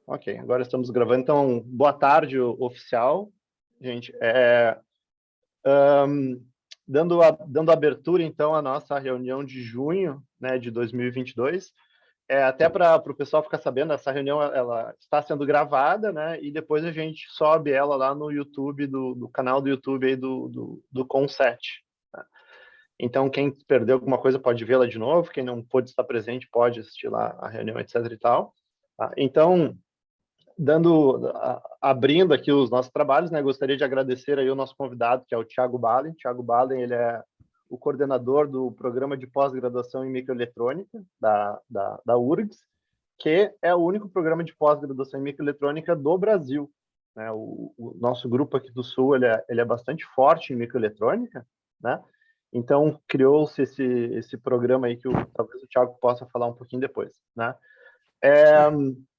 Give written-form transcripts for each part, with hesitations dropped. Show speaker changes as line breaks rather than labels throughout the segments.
Ok, agora estamos gravando. Então, boa tarde, oficial. Gente, dando abertura, então, à nossa reunião de junho, né, de 2022. Até para o pessoal ficar sabendo, essa reunião ela está sendo gravada, né, e depois a gente sobe ela lá no YouTube, do canal do YouTube aí do Com7. Tá? Então, quem perdeu alguma coisa pode vê-la de novo, quem não pôde estar presente pode assistir lá a reunião, etc. e tal. Tá? Então, abrindo aqui os nossos trabalhos, né, gostaria de agradecer aí o nosso convidado, que é o Thiago Ballen. Thiago Ballen, ele é o coordenador do programa de pós-graduação em microeletrônica da URGS, que é o único programa de pós-graduação em microeletrônica do Brasil. Né? O nosso grupo aqui do Sul, ele é bastante forte em microeletrônica, né? Então, criou-se esse programa aí que talvez o Thiago possa falar um pouquinho depois, né?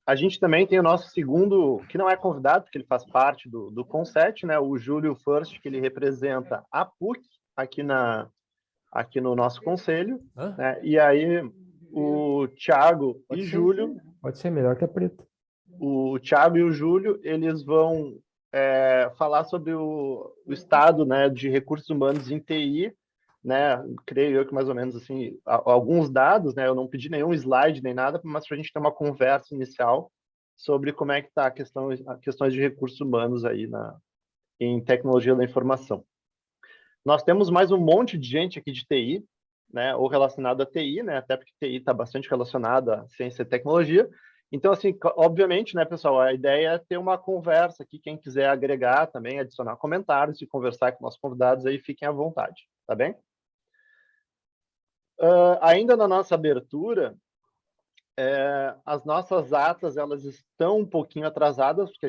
A gente também tem o nosso segundo, que não é convidado, porque ele faz parte do Com7, né? O Júlio First, que ele representa a PUC aqui no nosso conselho. Né? E aí, o Thiago e Júlio...
Pode ser melhor que a preta.
O Thiago e o Júlio, eles vão falar sobre o estado, né, de recursos humanos em TI, né? Creio eu que mais ou menos assim, alguns dados, né? Eu não pedi nenhum slide nem nada, mas para a gente ter uma conversa inicial sobre como é que está questões de recursos humanos aí em tecnologia da informação. Nós temos mais um monte de gente aqui de TI, né? Ou relacionado a TI, né? Até porque TI está bastante relacionado à ciência e tecnologia. Então, assim, obviamente, né, pessoal, a ideia é ter uma conversa aqui. Quem quiser agregar também, adicionar comentários e conversar com nossos convidados aí, fiquem à vontade, tá bem? Ainda na nossa abertura, as nossas atas, elas estão um pouquinho atrasadas, porque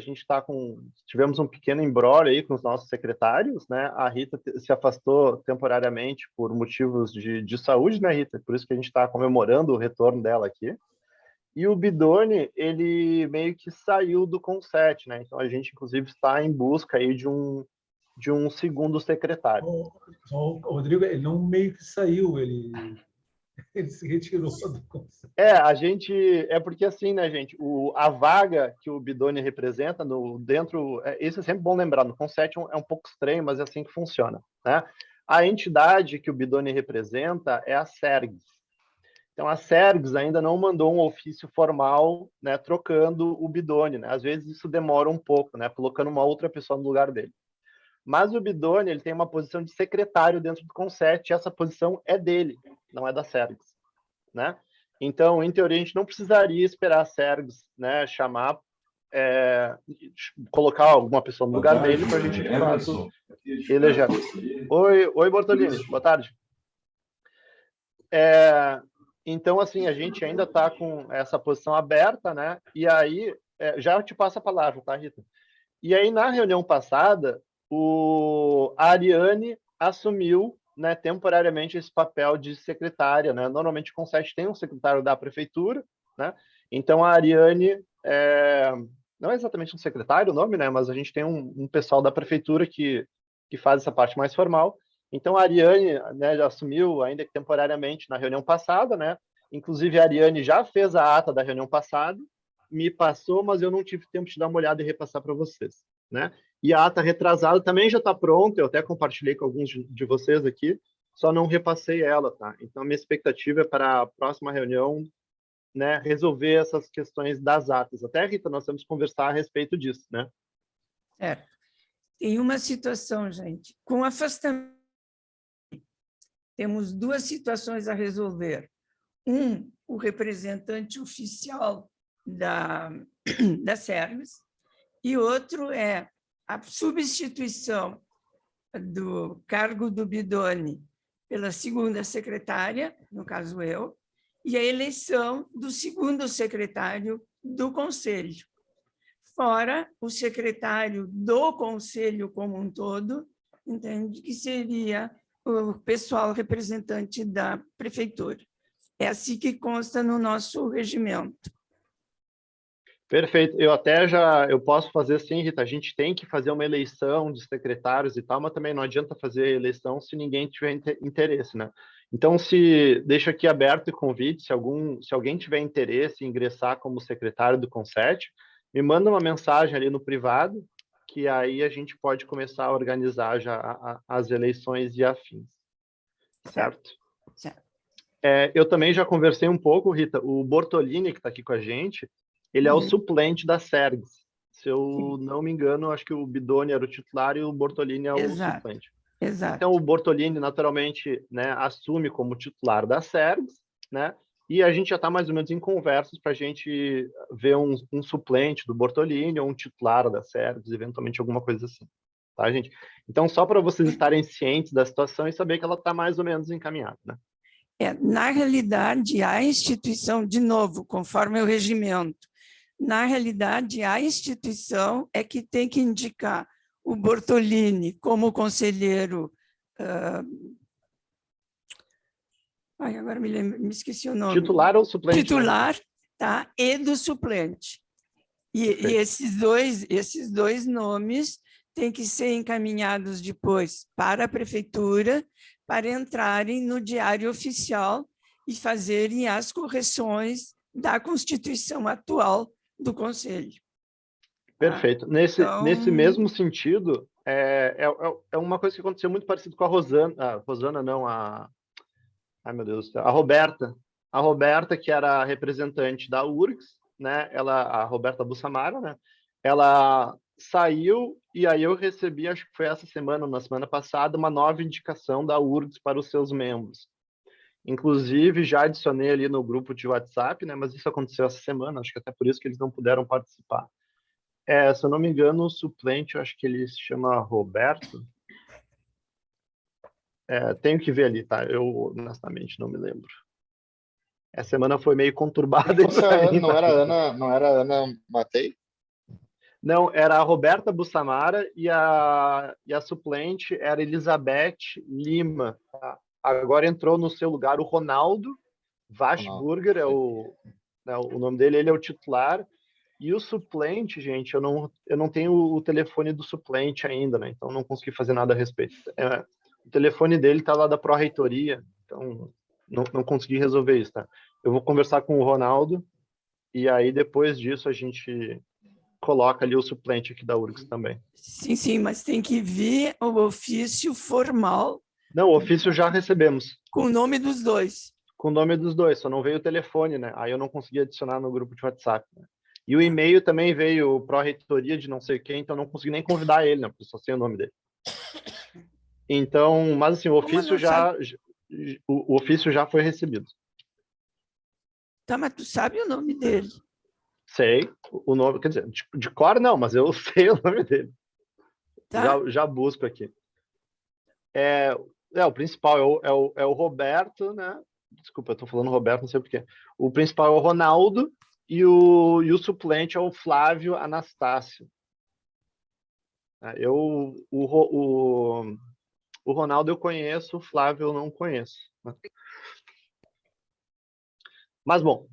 tivemos um pequeno imbróglio aí com os nossos secretários, né? A Rita se afastou temporariamente por motivos de saúde, né, Rita? Por isso que a gente está comemorando o retorno dela aqui. E o Bidoni, ele meio que saiu do Com7, né? Então, a gente, inclusive, está em busca aí de um segundo secretário.
O Rodrigo, ele não meio que saiu, ele se retirou do conselho.
É porque assim, né, gente, a vaga que o Bidoni representa isso é sempre bom lembrar, no Com7 é um pouco estranho, mas é assim que funciona, né? A entidade que o Bidoni representa é a SERGS. Então, a SERGS ainda não mandou um ofício formal, né, trocando o Bidoni, né? Às vezes isso demora um pouco, né, colocando uma outra pessoa no lugar dele. Mas o Bidoni, ele tem uma posição de secretário dentro do Com7, e essa posição é dele, não é da SERGS, né? Então, em teoria, a gente não precisaria esperar a SERGS, né, colocar alguma pessoa no lugar dele para a gente, de fato, eleger. Oi, Bortolini, boa tarde. Então, assim, a gente ainda está com essa posição aberta, né? E aí, já te passo a palavra, tá, Rita? E aí, na reunião passada, a Ariane assumiu, né, temporariamente esse papel de secretária, né? Normalmente, o Com7 tem um secretário da prefeitura, né? Então, a Ariane não é exatamente um secretário o nome, né? Mas a gente tem um pessoal da prefeitura que faz essa parte mais formal. Então, a Ariane, né, já assumiu, ainda que temporariamente, na reunião passada, né? Inclusive, a Ariane já fez a ata da reunião passada, me passou, mas eu não tive tempo de dar uma olhada e repassar para vocês, né? E a ata retrasada também já está pronta, eu até compartilhei com alguns de vocês aqui, só não repassei ela, tá? Então, a minha expectativa é para a próxima reunião, né, resolver essas questões das atas. Até, Rita, nós temos que conversar a respeito disso, né?
Tem uma situação, gente, com afastamento, temos duas situações a resolver. O representante oficial da SERGS, e outro é a substituição do cargo do Bidoni pela segunda secretária, no caso eu, e a eleição do segundo secretário do Conselho, fora o secretário do Conselho como um todo, entende? Que seria o pessoal representante da prefeitura. É assim que consta no nosso regimento.
Perfeito. Eu posso fazer sim, Rita. A gente tem que fazer uma eleição de secretários e tal, mas também não adianta fazer eleição se ninguém tiver interesse, né? Então, deixa aqui aberto o convite, se alguém tiver interesse em ingressar como secretário do Com7, me manda uma mensagem ali no privado, que aí a gente pode começar a organizar já as eleições e afins. Certo?
Certo.
Eu também já conversei um pouco, Rita, o Bortolini, que está aqui com a gente, ele é o suplente da Sergs. Se eu não me engano, acho que o Bidoni era o titular e o Bortolini é o
Exato.
suplente.
Exato.
Então, o Bortolini, naturalmente, né, assume como titular da Sergs, né? E a gente já está mais ou menos em conversas para a gente ver um suplente do Bortolini ou um titular da Sergs, eventualmente alguma coisa assim. Tá, gente? Então, só para vocês estarem cientes da situação e saber que ela está mais ou menos encaminhada, né?
Na realidade, a instituição, de novo, conforme o regimento, na realidade, a instituição é que tem que indicar o Bortolini como conselheiro. Agora me esqueci o nome.
Titular ou suplente?
Titular, né? Tá? E do suplente. E esses dois nomes têm que ser encaminhados depois para a prefeitura, para entrarem no diário oficial e fazerem as correções da Constituição atual do Conselho.
Perfeito. Nesse mesmo sentido, é uma coisa que aconteceu muito parecido com a Rosana. Rosana não, ai, meu Deus do céu. A Roberta, que era a representante da URGS, né? A Roberta Bussamara, né? Ela saiu e aí eu recebi, acho que foi essa semana, na semana passada, uma nova indicação da URGS para os seus membros. Inclusive, já adicionei ali no grupo de WhatsApp, né? Mas isso aconteceu essa semana, acho que até por isso que eles não puderam participar. Se eu não me engano, o suplente, eu acho que ele se chama Roberto. Tenho que ver ali, tá? Eu, honestamente, não me lembro. Essa semana foi meio conturbada.
Não era Ana Matei?
Não, era a Roberta Bussamara e a suplente era Elizabeth Lima. Tá? Agora entrou no seu lugar o Ronaldo Waschburger, o nome dele, ele é o titular. E o suplente, gente, eu não tenho o telefone do suplente ainda, né? Então não consegui fazer nada a respeito. O telefone dele tá lá da Pró-Reitoria, então não consegui resolver isso, tá? Eu vou conversar com o Ronaldo e aí depois disso a gente coloca ali o suplente aqui da URGS também.
Sim, mas tem que vir o ofício formal.
Não, o ofício já recebemos.
Com o nome dos dois.
Com o nome dos dois, só não veio o telefone, né? Aí eu não consegui adicionar no grupo de WhatsApp, né? E o e-mail também veio pró-reitoria de não sei quem, então não consegui nem convidar ele, né? Porque só sei o nome dele. Então, mas assim, o ofício já foi recebido.
Tá, mas tu sabe o nome dele?
Sei o nome, quer dizer, de cor não, mas eu sei o nome dele.
Tá.
Já busco aqui. O principal é o Roberto, né? Desculpa, eu tô falando Roberto, não sei porquê. O principal é o Ronaldo e o suplente é o Flávio Anastácio. O Ronaldo eu conheço, o Flávio eu não conheço. Mas, bom,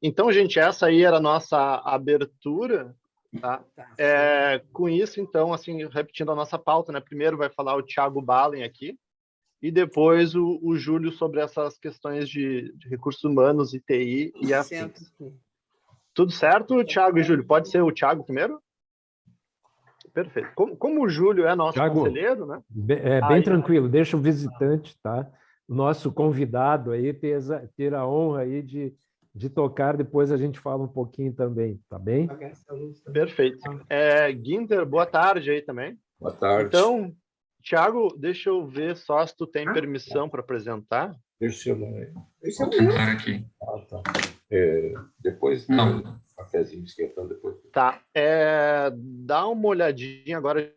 então, gente, essa aí era a nossa abertura, tá? Com isso, então, assim, repetindo a nossa pauta, né? Primeiro vai falar o Thiago Balen aqui, e depois o Júlio sobre essas questões de recursos humanos, ITI e afins. Tudo certo, Thiago e Júlio? Pode ser o Thiago primeiro? Perfeito. Como o Júlio é nosso
Thiago,
conselheiro, né?
Bem tranquilo, deixa o visitante, tá? O nosso convidado aí ter a honra aí de tocar, depois a gente fala um pouquinho também, tá bem?
Perfeito. Guinter, boa tarde aí também.
Boa tarde.
Então, Thiago, deixa eu ver só se tu tem permissão para apresentar.
Deixa eu
Vou aqui.
tá. Depois,
Não.
Cafézinho esquentando depois.
Tá. Dá uma olhadinha agora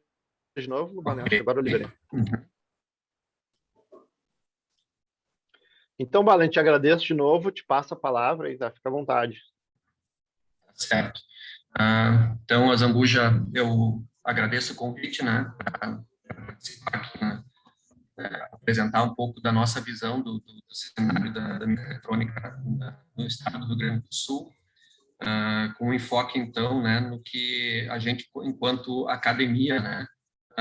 de novo, Valente. Agora eu liberei. Então, Valente, agradeço de novo, te passo a palavra e fica à vontade.
Certo. Então, a Zambuja, eu agradeço o convite, né, para participar aqui, né, apresentar um pouco da nossa visão do cenário da microeletrônica no estado do Rio Grande do Sul, com enfoque, então, né, no que a gente, enquanto academia, né,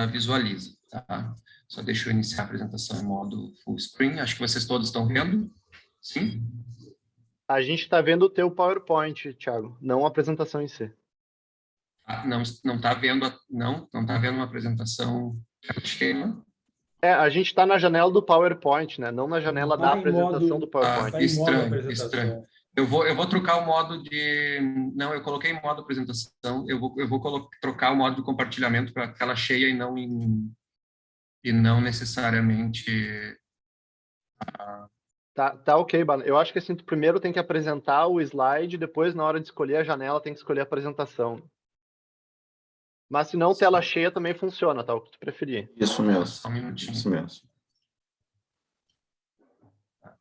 visualiza. Tá? Só deixa eu iniciar a apresentação em modo full screen. Acho que vocês todos estão vendo. Sim?
A gente está vendo o teu PowerPoint, Thiago, não a apresentação em si.
Não está vendo, não está vendo uma apresentação cheia.
A gente está na janela do PowerPoint, né? Não na janela da apresentação do PowerPoint.
Tá em modo
Estranho.
apresentação.
Eu vou trocar o modo de... Não, eu coloquei em modo apresentação. Eu vou trocar o modo de compartilhamento para tela cheia e não necessariamente...
Tá ok, Bala. Eu acho que assim, tu primeiro tem que apresentar o slide, depois, na hora de escolher a janela, tem que escolher a apresentação. Mas se não, tela cheia também funciona, tá? O que tu preferir.
Isso mesmo.
Só um minutinho.
Isso mesmo.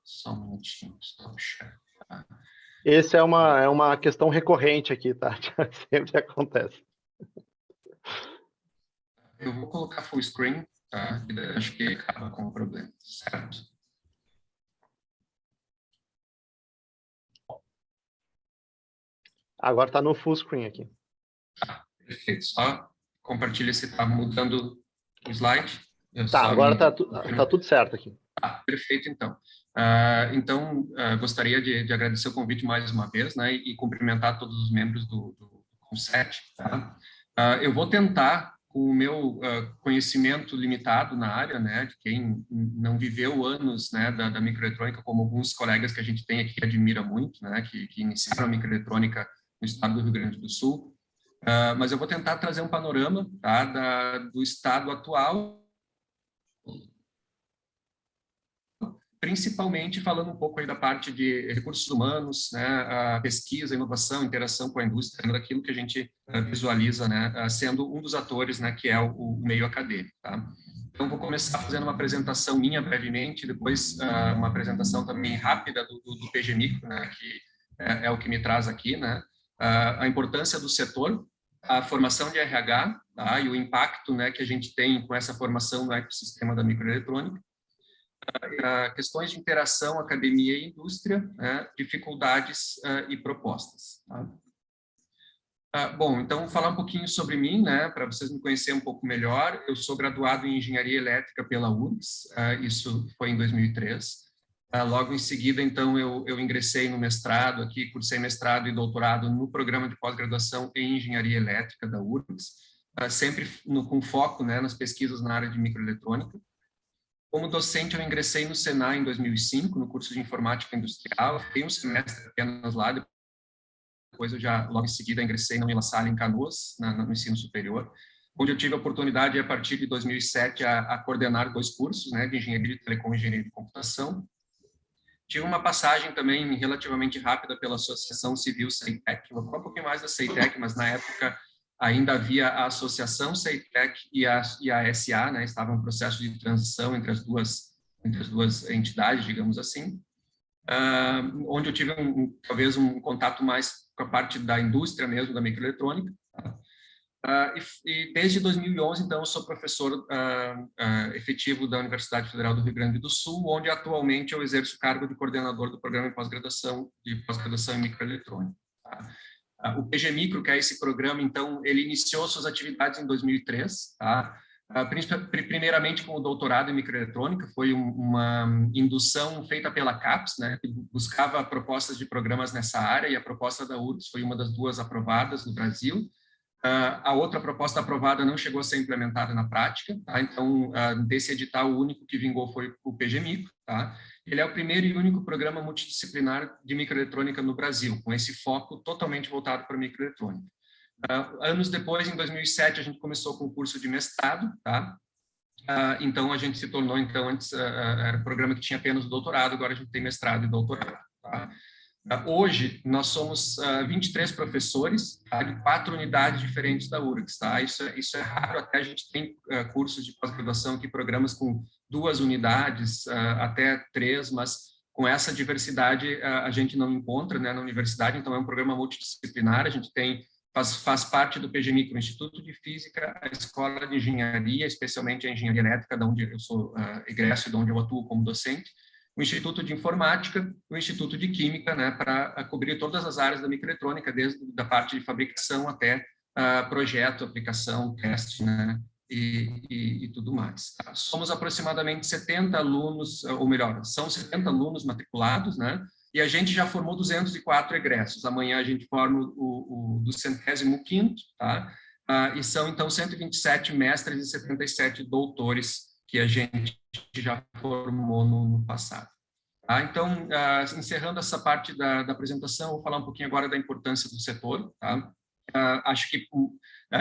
Só um minutinho. Stop share.
Esse é uma questão recorrente aqui, tá? Sempre acontece.
Eu vou colocar full screen, tá? E daí acho que acaba com o problema, certo?
Agora está no full screen aqui.
Perfeito. Só compartilha se está mudando o slide.
Tá, agora tá tudo certo aqui.
Perfeito, então. Gostaria de agradecer o convite mais uma vez, né, e cumprimentar todos os membros do CONCET. Tá? Eu vou tentar, com o meu conhecimento limitado na área, né, de quem não viveu anos, né, da microeletrônica, como alguns colegas que a gente tem aqui que admira muito, né, que iniciaram a microeletrônica no estado do Rio Grande do Sul, mas eu vou tentar trazer um panorama, tá, do estado atual, principalmente falando um pouco aí da parte de recursos humanos, né, a pesquisa, inovação, interação com a indústria, daquilo que a gente visualiza, né, sendo um dos atores, né, que é o meio acadêmico. Tá? Então, vou começar fazendo uma apresentação minha brevemente, depois uma apresentação também rápida do PG Micro, né, que é o que me traz aqui, né, a importância do setor, a formação de RH, tá, e o impacto, né, que a gente tem com essa formação no ecossistema da microeletrônica, questões de interação, academia e indústria, né, dificuldades e propostas. Tá? Bom, então, falar um pouquinho sobre mim, né, para vocês me conhecerem um pouco melhor. Eu sou graduado em Engenharia Elétrica pela URGS, isso foi em 2003. Logo em seguida, então, eu ingressei no mestrado aqui, cursei mestrado e doutorado no programa de pós-graduação em Engenharia Elétrica da URGS, sempre com foco, né, nas pesquisas na área de microeletrônica. Como docente, eu ingressei no Senai em 2005, no curso de Informática Industrial. Fiquei um semestre apenas lá, depois eu já, logo em seguida, ingressei na La Salle, em Canoas, no ensino superior, onde eu tive a oportunidade, a partir de 2007, a coordenar 2 cursos, né, de Engenharia de Telecom e Engenharia de Computação. Tive uma passagem também relativamente rápida pela Associação Civil CEITEC, vou falar um pouquinho mais da CEITEC, mas na época ainda havia a Associação CEITEC e a SA, né, estava em processo de transição entre as duas entidades, digamos assim, onde eu tive talvez um contato mais com a parte da indústria mesmo, da microeletrônica. E desde 2011, então, eu sou professor efetivo da Universidade Federal do Rio Grande do Sul, onde atualmente eu exerço o cargo de coordenador do programa de pós-graduação em microeletrônica. Tá? O PG Micro, que é esse programa, então, ele iniciou suas atividades em 2003, tá? Primeiramente com o doutorado em microeletrônica, foi uma indução feita pela CAPES, né, que buscava propostas de programas nessa área, e a proposta da URGS foi uma das 2 aprovadas no Brasil. A outra proposta aprovada não chegou a ser implementada na prática, tá? Então, desse edital, o único que vingou foi o PG Micro, tá? Ele é o primeiro e único programa multidisciplinar de microeletrônica no Brasil, com esse foco totalmente voltado para a microeletrônica. Anos depois, em 2007, a gente começou com o curso de mestrado, tá? Então, a gente se tornou, então, antes era um programa que tinha apenas o doutorado, agora a gente tem mestrado e doutorado, tá? Hoje, nós somos 23 professores, tá, de 4 unidades diferentes da URGS. Tá? Isso é raro, até a gente tem cursos de pós-graduação aqui, programas com 2 unidades, até 3, mas com essa diversidade a gente não encontra, né, na universidade, então é um programa multidisciplinar, a gente tem, faz parte do PG Micro, o Instituto de Física, a Escola de Engenharia, especialmente a Engenharia Elétrica, de onde eu sou egresso e de onde eu atuo como docente, o Instituto de Informática, o Instituto de Química, né, para cobrir todas as áreas da microeletrônica, desde da parte de fabricação até projeto, aplicação, teste, né, e tudo mais. Somos aproximadamente 70 alunos, ou melhor, são 70 alunos matriculados, né, e a gente já formou 204 egressos. Amanhã a gente forma o 205º, tá? E são, então, 127 mestres e 77 doutores que a gente já formou no passado. Tá? Então, encerrando essa parte da apresentação, vou falar um pouquinho agora da importância do setor. Tá? Acho que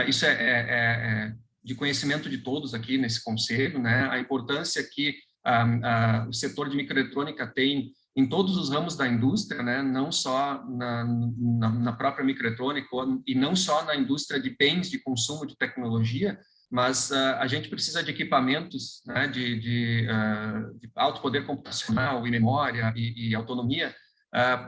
isso é de conhecimento de todos aqui nesse conselho, né? A importância que o setor de microeletrônica tem em todos os ramos da indústria, né? Não só na própria microeletrônica e não só na indústria de bens de consumo de tecnologia, mas a gente precisa de equipamentos, né? de alto poder computacional e memória e autonomia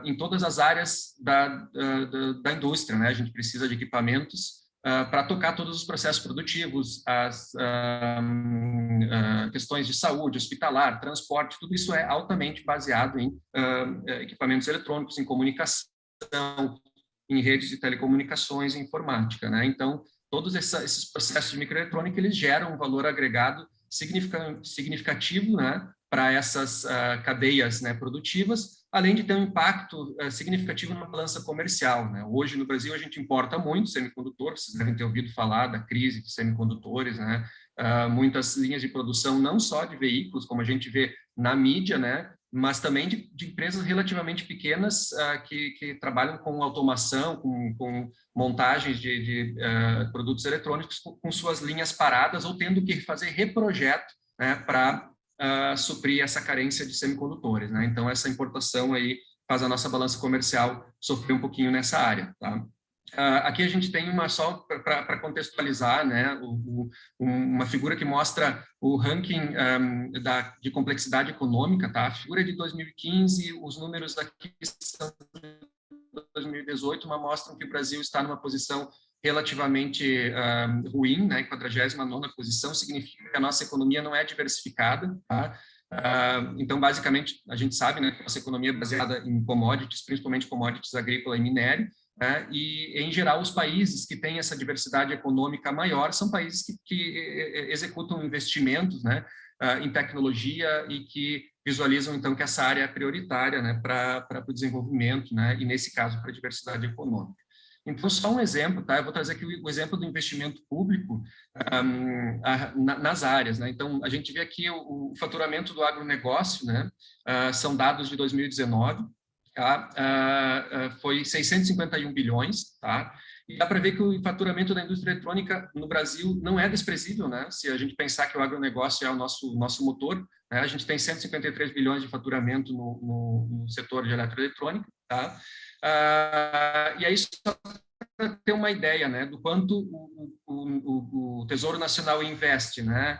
em todas as áreas da indústria, né? A gente precisa de equipamentos para tocar todos os processos produtivos, as questões de saúde, hospitalar, transporte, tudo isso é altamente baseado em equipamentos eletrônicos, em comunicação, em redes de telecomunicações e informática, né? Então, todos esses processos de microeletrônica, eles geram um valor agregado significativo, né, para essas cadeias, né, produtivas, além de ter um impacto significativo na balança comercial, né? Hoje, no Brasil, a gente importa muito semicondutor, vocês devem ter ouvido falar da crise de semicondutores, né? Muitas linhas de produção, não só de veículos, como a gente vê na mídia, né? Mas também de empresas relativamente pequenas que trabalham com automação, com montagens de produtos eletrônicos com suas linhas paradas ou tendo que fazer reprojeto, né, para suprir essa carência de semicondutores, né? Então, essa importação aí faz a nossa balança comercial sofrer um pouquinho nessa área, tá? Aqui a gente tem só para contextualizar, né, uma figura que mostra o ranking de complexidade econômica, tá? A figura é de 2015, os números aqui são de 2018, mas mostram que o Brasil está numa posição relativamente ruim, né, 49ª posição, significa que a nossa economia não é diversificada, tá? Então, basicamente, a gente sabe, né, que a nossa economia é baseada em commodities, principalmente commodities agrícola e minério, né? E, em geral, os países que têm essa diversidade econômica maior são países que executam investimentos, né, em tecnologia e que visualizam, então, que essa área é prioritária, né, para o desenvolvimento, né, e, nesse caso, para a diversidade econômica. Então, só um exemplo, tá? Eu vou trazer aqui o exemplo do investimento público nas áreas, né? Então, a gente vê aqui o faturamento do agronegócio, né? São dados de 2019, foi 651 bilhões, tá? E dá para ver que o faturamento da indústria eletrônica no Brasil não é desprezível, né? Se a gente pensar que o agronegócio é o nosso motor, né? A gente tem 153 bilhões de faturamento no setor de eletroeletrônica, tá? E aí, só para ter uma ideia, né, do quanto o Tesouro Nacional investe, né,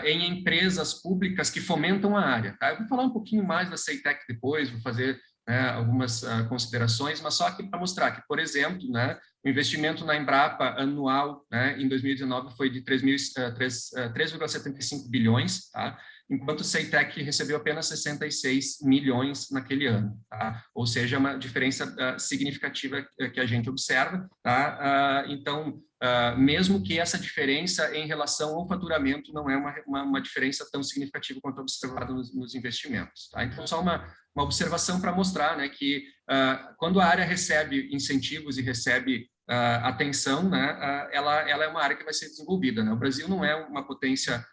em empresas públicas que fomentam a área, tá? Eu vou falar um pouquinho mais da CEITEC depois, vou fazer, né, algumas considerações, mas só aqui para mostrar que, por exemplo, né, o investimento na Embrapa anual, né, em 2019 foi de 3,75 bilhões, tá? Enquanto o CEITEC recebeu apenas 66 milhões naquele ano, tá? Ou seja, uma diferença significativa que a gente observa, tá? Então, mesmo que essa diferença em relação ao faturamento não é uma diferença tão significativa quanto observada nos investimentos, tá? Então, só uma observação para mostrar, né, que quando a área recebe incentivos e recebe atenção, né, ela é uma área que vai ser desenvolvida, né? O Brasil não é uma potência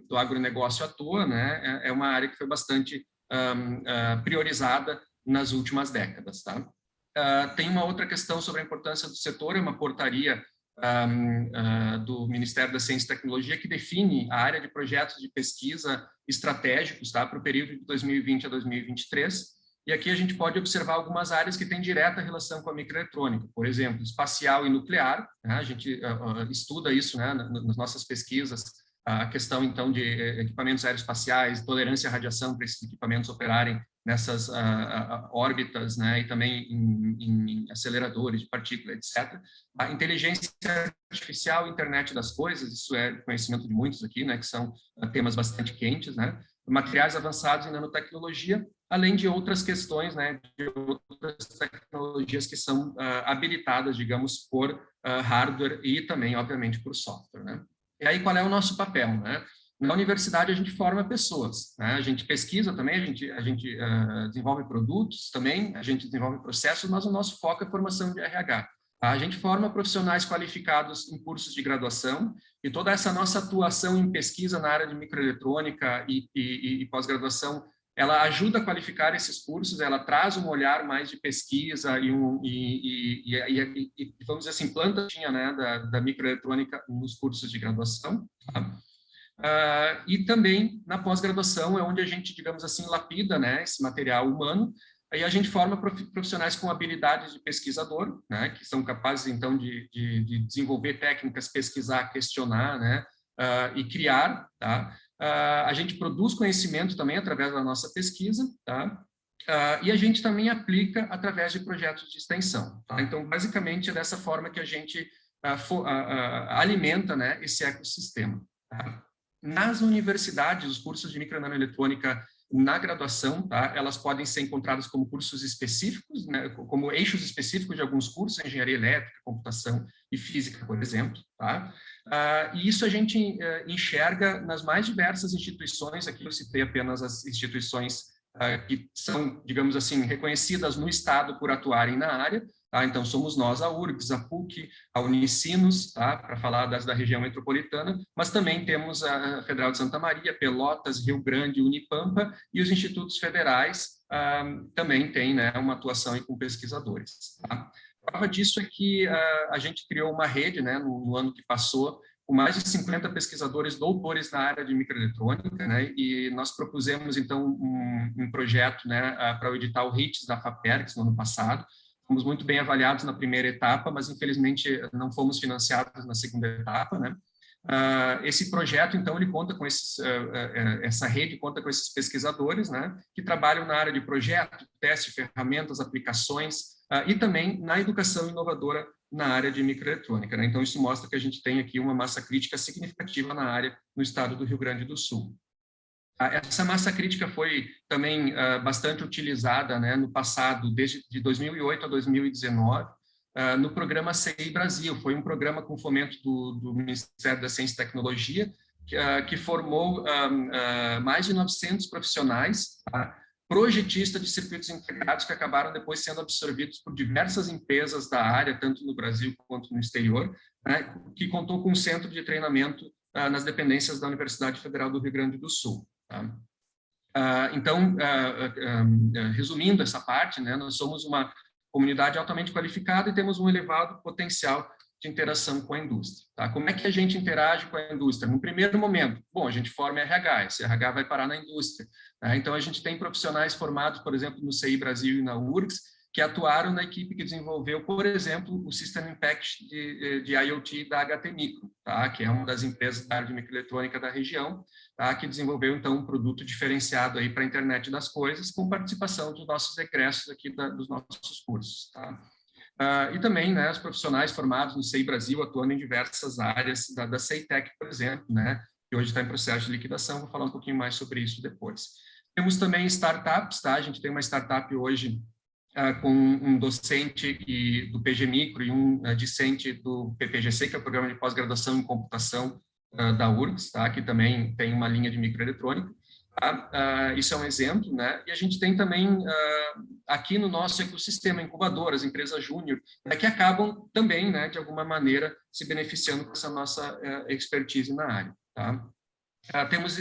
do agronegócio à toa, né? É uma área que foi bastante priorizada nas últimas décadas, tá? Tem uma outra questão sobre a importância do setor, é uma portaria do Ministério da Ciência e Tecnologia que define a área de projetos de pesquisa estratégicos, tá, para o período de 2020 a 2023. E aqui a gente pode observar algumas áreas que têm direta relação com a microeletrônica, por exemplo, espacial e nuclear, né? A gente estuda isso, né, nas nossas pesquisas, a questão, então, de equipamentos aeroespaciais, tolerância à radiação para esses equipamentos operarem nessas órbitas, né, e também em aceleradores de partícula, etc. A inteligência artificial, internet das coisas, isso é conhecimento de muitos aqui, né, que são temas bastante quentes, né? Materiais avançados em nanotecnologia, além de outras questões, né, de outras tecnologias que são habilitadas, digamos, por hardware e também, obviamente, por software, né? E aí, qual é o nosso papel, né? Na universidade, a gente forma pessoas, né? A gente pesquisa também, a gente desenvolve produtos também, a gente desenvolve processos, mas o nosso foco é formação de RH. A gente forma profissionais qualificados em cursos de graduação e toda essa nossa atuação em pesquisa na área de microeletrônica e pós-graduação, ela ajuda a qualificar esses cursos, ela traz um olhar mais de pesquisa e vamos dizer assim, plantatinha, né, da microeletrônica nos cursos de graduação. Tá? E também na pós-graduação é onde a gente, digamos assim, lapida, né, esse material humano. Aí a gente forma profissionais com habilidades de pesquisador, né, que são capazes, então, de desenvolver técnicas, pesquisar, questionar, né, e criar, tá? A gente produz conhecimento também através da nossa pesquisa, tá? E a gente também aplica através de projetos de extensão, tá? Então, basicamente, é dessa forma que a gente alimenta, né, esse ecossistema, tá? Nas universidades, os cursos de micro e nanoeletrônica na graduação, tá? Elas podem ser encontradas como cursos específicos, né? Como eixos específicos de alguns cursos, engenharia elétrica, computação e física, por exemplo, tá? E isso a gente enxerga nas mais diversas instituições. Aqui eu citei apenas as instituições que são, digamos assim, reconhecidas no Estado por atuarem na área. Tá? Então, somos nós, a URGS, a PUC, a Unicinos, tá? Para falar da região metropolitana, mas também temos a Federal de Santa Maria, Pelotas, Rio Grande, Unipampa, e os institutos federais também têm, né, uma atuação aí com pesquisadores. Tá? Prova disso é que a gente criou uma rede, né, no ano que passou, com mais de 50 pesquisadores doutores na área de microeletrônica, né, e nós propusemos, então, um projeto, né, para o edital RITS da FAPERGS no ano passado. Fomos muito bem avaliados na primeira etapa, mas, infelizmente, não fomos financiados na segunda etapa, né. Esse projeto, então, ele conta com essa rede conta com esses pesquisadores, né, que trabalham na área de projeto, teste, ferramentas, aplicações, e também na educação inovadora na área de microeletrônica, né? Então, isso mostra que a gente tem aqui uma massa crítica significativa na área no estado do Rio Grande do Sul. Essa massa crítica foi também bastante utilizada, né, no passado, desde de 2008 a 2019, no programa CI Brasil. Foi um programa com fomento do Ministério da Ciência e Tecnologia, que formou mais de 900 profissionais, tá? Projetistas de circuitos integrados, que acabaram depois sendo absorvidos por diversas empresas da área, tanto no Brasil quanto no exterior, né, que contou com um centro de treinamento nas dependências da Universidade Federal do Rio Grande do Sul. Tá? Então, resumindo essa parte, né, nós somos uma comunidade altamente qualificada e temos um elevado potencial de interação com a indústria. Tá? Como é que a gente interage com a indústria? No primeiro momento, bom, a gente forma RH, esse RH vai parar na indústria. Tá? Então, a gente tem profissionais formados, por exemplo, no CI Brasil e na URGS, que atuaram na equipe que desenvolveu, por exemplo, o System Impact de IoT da HT Micro, tá? Que é uma das empresas da área de microeletrônica da região, tá? Que desenvolveu, então, um produto diferenciado aí para a internet das coisas, com participação dos nossos egressos aqui dos nossos cursos. Tá? E também, né, os profissionais formados no CI Brasil atuando em diversas áreas da CEITEC, por exemplo, né, que hoje está em processo de liquidação. Vou falar um pouquinho mais sobre isso depois. Temos também startups, tá? A gente tem uma startup hoje com um docente do PG Micro e um discente do PPGC, que é o Programa de Pós-Graduação em Computação da URGS, tá? Que também tem uma linha de microeletrônica. Tá? Isso é um exemplo, né? E a gente tem também aqui no nosso ecossistema incubadoras, empresas júnior, né, que acabam também, né, de alguma maneira, se beneficiando com essa nossa expertise na área. Tá? Temos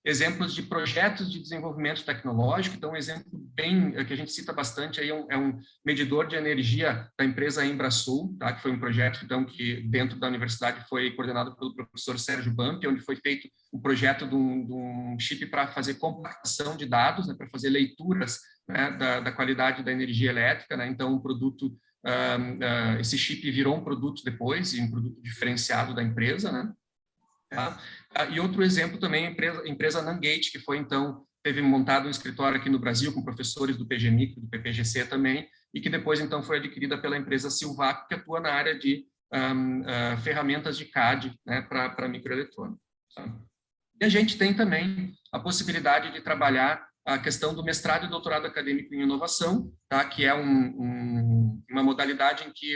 exemplos de projetos de desenvolvimento tecnológico. Então, um exemplo bem que a gente cita bastante aí é um medidor de energia da empresa Embrasul, tá? Que foi um projeto, então, que dentro da universidade foi coordenado pelo professor Sérgio Bampi, onde foi feito um projeto de um chip para fazer compactação de dados, né, para fazer leituras, né, da qualidade da energia elétrica, né? Então, um produto, esse chip virou um produto depois, e um produto diferenciado da empresa, né? Tá? E outro exemplo também, a empresa Nangate, que foi, então, teve montado um escritório aqui no Brasil com professores do PG Micro, do PPGC também, e que depois, então, foi adquirida pela empresa Silvaco, que atua na área de ferramentas de CAD, né, para microeletrônica. Tá? E a gente tem também a possibilidade de trabalhar a questão do mestrado e doutorado acadêmico em inovação, tá? Que é uma modalidade em que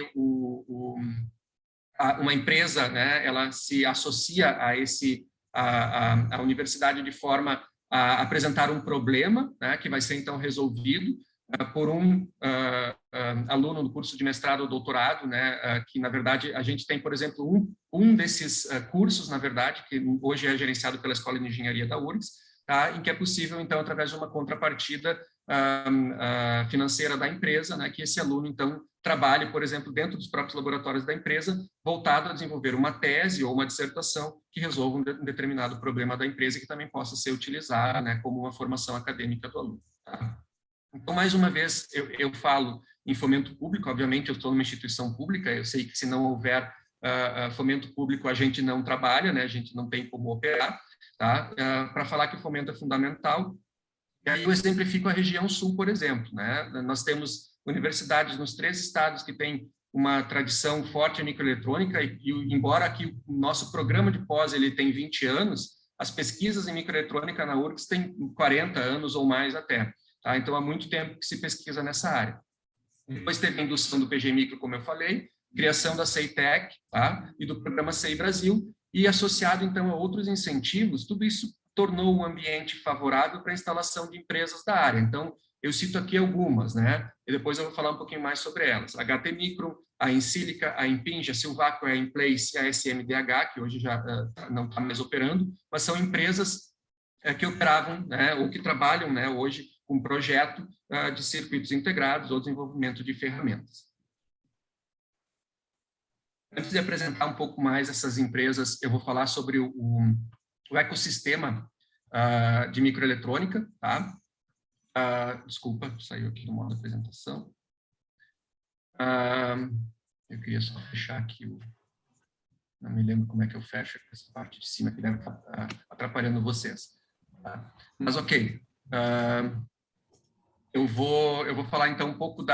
uma empresa, né, ela se associa a esse a universidade de forma a apresentar um problema, né, que vai ser, então, resolvido por um aluno do curso de mestrado ou doutorado, né, que, na verdade, a gente tem, por exemplo, um desses cursos, na verdade, que hoje é gerenciado pela Escola de Engenharia da URGS, tá, em que é possível, então, através de uma contrapartida financeira da empresa, né, que esse aluno, então, trabalhe, por exemplo, dentro dos próprios laboratórios da empresa, voltado a desenvolver uma tese ou uma dissertação que resolva um determinado problema da empresa e que também possa ser utilizada, né, como uma formação acadêmica do aluno. Tá? Então, mais uma vez, eu falo em fomento público, obviamente eu estou numa instituição pública, eu sei que se não houver fomento público a gente não trabalha, né, a gente não tem como operar, tá? Para falar que o fomento é fundamental. E aí eu exemplifico a região sul, por exemplo, né? Nós temos universidades nos 3 estados que têm uma tradição forte em microeletrônica e embora aqui o nosso programa de pós ele tem 20 anos, as pesquisas em microeletrônica na URGS têm 40 anos ou mais até. Tá? Então, há muito tempo que se pesquisa nessa área. Depois teve a indução do PG Micro, como eu falei, criação da CEITEC, tá? E do programa CEI Brasil, e associado, então, a outros incentivos, tudo isso tornou um ambiente favorável para a instalação de empresas da área. Então, eu cito aqui algumas, né? E depois eu vou falar um pouquinho mais sobre elas. A HT Micro, a Ensilica, a Impinj, a Silvaco, a Inplace e a SMDH, que hoje já não está mais operando, mas são empresas que operavam, né, ou que trabalham, né, hoje com um projeto de circuitos integrados ou desenvolvimento de ferramentas. Antes de apresentar um pouco mais essas empresas, eu vou falar sobre o ecossistema de microeletrônica, tá? Desculpa, saiu aqui do modo apresentação. Eu queria só fechar aqui não me lembro como é que eu fecho essa parte de cima que deve estar atrapalhando vocês. Tá? Mas ok. Eu vou falar então um pouco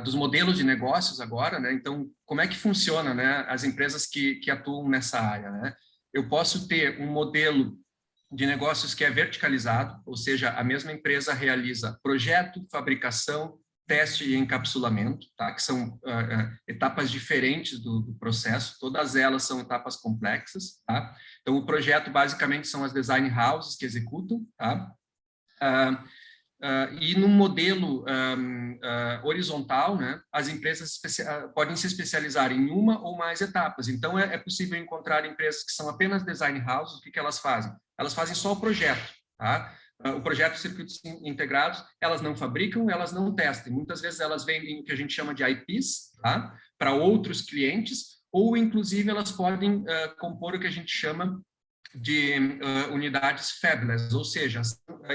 dos modelos de negócios agora, né? Então, como é que funciona, né, as empresas que atuam nessa área, né? Eu posso ter um modelo de negócios que é verticalizado, ou seja, a mesma empresa realiza projeto, fabricação, teste e encapsulamento, tá? Que são etapas diferentes do processo, todas elas são etapas complexas, tá? Então, o projeto basicamente são as design houses que executam, tá? E no modelo horizontal, né, as empresas podem se especializar em uma ou mais etapas. Então, é possível encontrar empresas que são apenas design houses. O que elas fazem? Elas fazem só o projeto. Tá? O projeto de circuitos integrados, elas não fabricam, elas não testam. Muitas vezes elas vendem o que a gente chama de IPs, tá? Para outros clientes, ou inclusive elas podem compor o que a gente chama de unidades fabless, ou seja,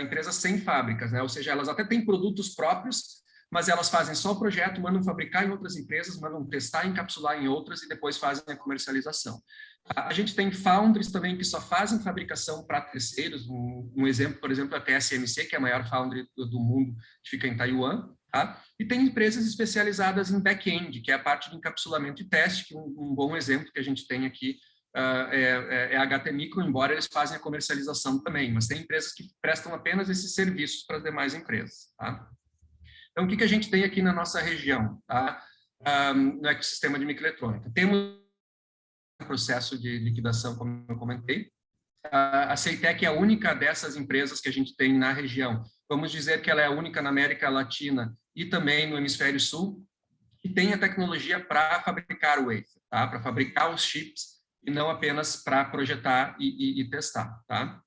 empresas sem fábricas, né? Ou seja, elas até têm produtos próprios, mas elas fazem só o projeto, mandam fabricar em outras empresas, mandam testar e encapsular em outras e depois fazem a comercialização. A gente tem foundries também que só fazem fabricação para terceiros. Um exemplo, por exemplo, a TSMC, que é a maior foundry do mundo, que fica em Taiwan. Tá? E tem empresas especializadas em back-end, que é a parte de encapsulamento e teste, que um bom exemplo que a gente tem aqui é a HT Micro, embora eles fazem a comercialização também, mas tem empresas que prestam apenas esses serviços para as demais empresas. Tá? Então, o que a gente tem aqui na nossa região, tá? No ecossistema de microeletrônica? Temos um processo de liquidação, como eu comentei. A CEITEC é a única dessas empresas que a gente tem na região. Vamos dizer que ela é a única na América Latina e também no Hemisfério Sul, que tem a tecnologia para fabricar o wafer, tá? Para fabricar os chips e não apenas para projetar e testar. Tá?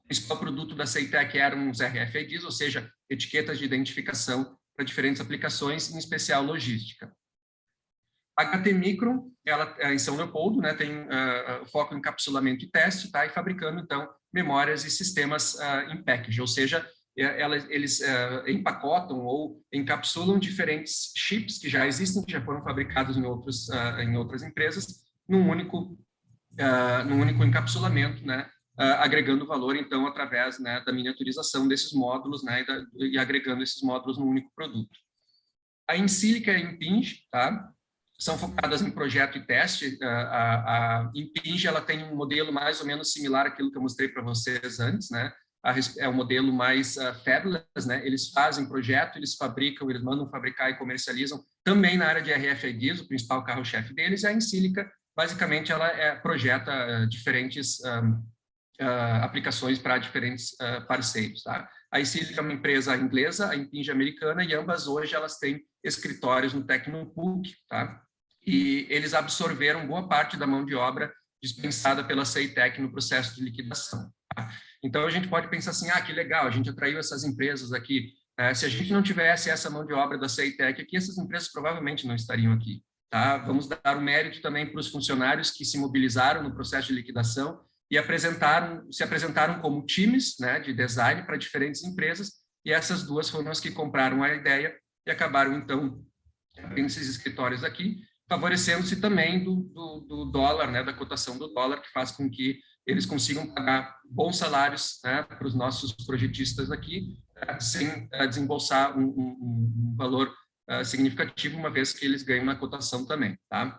O principal produto da CEITEC eram os RFIDs, ou seja, etiquetas de identificação para diferentes aplicações, em especial logística. A HT Micro, ela é em São Leopoldo, né, tem foco em encapsulamento e teste, tá, e fabricando, então, memórias e sistemas em package, ou seja, eles empacotam ou encapsulam diferentes chips que já existem, que já foram fabricados em outras empresas, num único encapsulamento, né, agregando valor, então, através, né, da miniaturização desses módulos, né, e agregando esses módulos num único produto. A Ensilica e a Impinj, tá, são focadas em projeto e teste. A Impinj, ela tem um modelo mais ou menos similar àquilo que eu mostrei para vocês antes, né? É um modelo mais fabless, né? Eles fazem projeto, eles fabricam, eles mandam fabricar e comercializam também na área de RFIDs, o principal carro-chefe deles. E a Ensilica basicamente ela projeta diferentes aplicações para diferentes parceiros, tá? A Insilica é uma empresa inglesa, a Impinj é americana, e ambas hoje elas têm escritórios no Tecnopuc, tá? E eles absorveram boa parte da mão de obra dispensada pela CEITEC no processo de liquidação, tá? Então, a gente pode pensar assim, que legal, a gente atraiu essas empresas aqui. Se a gente não tivesse essa mão de obra da CEITEC aqui, essas empresas provavelmente não estariam aqui, tá? Vamos dar o mérito também para os funcionários que se mobilizaram no processo de liquidação e se apresentaram como times, né, de design para diferentes empresas, e essas duas foram as que compraram a ideia e acabaram, então, abrindo esses escritórios aqui, favorecendo-se também do dólar, né, da cotação do dólar, que faz com que eles consigam pagar bons salários, né, para os nossos projetistas aqui, sem desembolsar um valor significativo, uma vez que eles ganham na cotação também, tá?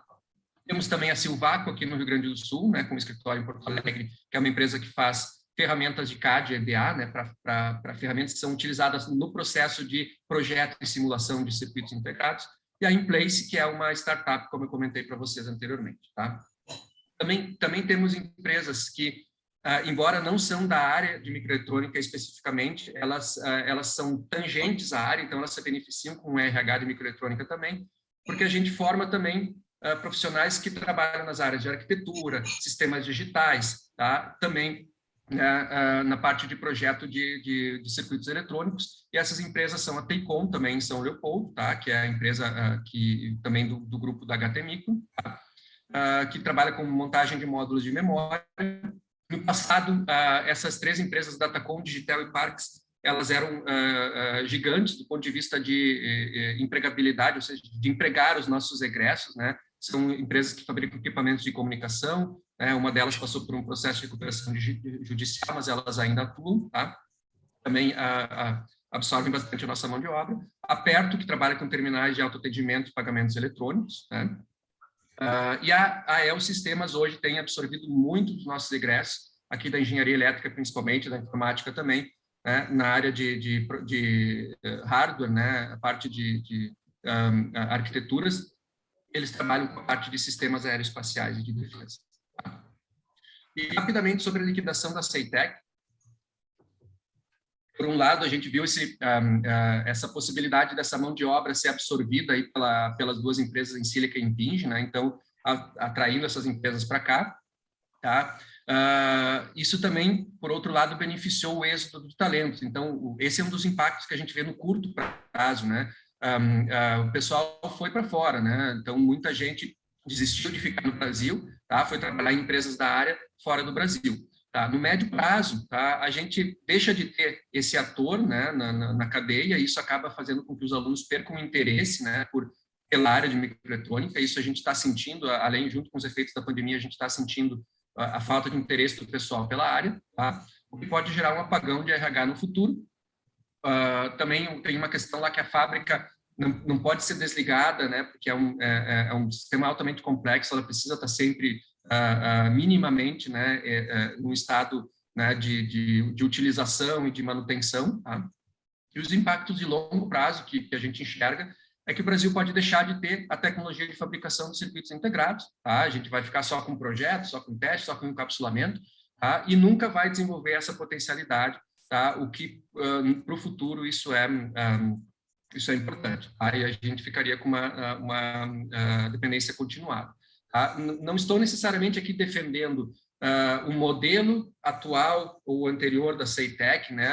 Temos também a Silvaco aqui no Rio Grande do Sul, né, com escritório em Porto Alegre, que é uma empresa que faz ferramentas de CAD e EDA, né, para ferramentas que são utilizadas no processo de projeto e simulação de circuitos integrados, e a Inplace, que é uma startup, como eu comentei para vocês anteriormente, tá? Também temos empresas que, embora não são da área de microeletrônica especificamente, elas são tangentes à área, então elas se beneficiam com o RH de microeletrônica também, porque a gente forma também profissionais que trabalham nas áreas de arquitetura, sistemas digitais, tá? Também na parte de projeto de circuitos eletrônicos, e essas empresas são a Teicom, também em São Leopoldo, tá? Que é a empresa que também do grupo da HT Micro, tá? Que trabalha com montagem de módulos de memória. No passado, essas três empresas, Datacom, Digital e Parks, elas eram gigantes do ponto de vista de empregabilidade, ou seja, de empregar os nossos egressos, né? São empresas que fabricam equipamentos de comunicação, né? Uma delas passou por um processo de recuperação judicial, mas elas ainda atuam, tá? Também absorvem bastante a nossa mão de obra. A Perto, que trabalha com terminais de autoatendimento e pagamentos eletrônicos, né? E a El Sistemas hoje tem absorvido muito dos nossos egressos, aqui da engenharia elétrica principalmente, da informática também, né? Na área de hardware, né? A parte de arquiteturas, eles trabalham com a parte de sistemas aeroespaciais e de defesa. Tá? E rapidamente sobre a liquidação da CEITEC. Por um lado, a gente viu essa possibilidade dessa mão de obra ser absorvida aí pelas duas empresas, Insilica e Impinj, né? Então, atraindo essas empresas para cá. Tá? Isso também, por outro lado, beneficiou o êxito do talento. Então, esse é um dos impactos que a gente vê no curto prazo, né? O pessoal foi para fora, né? Então, muita gente desistiu de ficar no Brasil, tá? Foi trabalhar em empresas da área fora do Brasil. Tá? No médio prazo, tá? A gente deixa de ter esse ator, né, na cadeia, e isso acaba fazendo com que os alunos percam o interesse, né, pela área de microeletrônica. Isso a gente está sentindo, além, junto com os efeitos da pandemia, a gente está sentindo a falta de interesse do pessoal pela área, tá? O que pode gerar um apagão de RH no futuro. Também tem uma questão lá que a fábrica não pode ser desligada, né, porque é um sistema altamente complexo, ela precisa estar sempre minimamente, né, no estado, né, de utilização e de manutenção, tá? E os impactos de longo prazo que a gente enxerga é que o Brasil pode deixar de ter a tecnologia de fabricação de circuitos integrados, tá? A gente vai ficar só com projetos, só com teste, só com encapsulamento, tá? E nunca vai desenvolver essa potencialidade, tá? O que para o futuro isso é importante. Aí a gente ficaria com uma dependência continuada. Tá? Não estou necessariamente aqui defendendo o modelo atual ou anterior da CEITEC, né?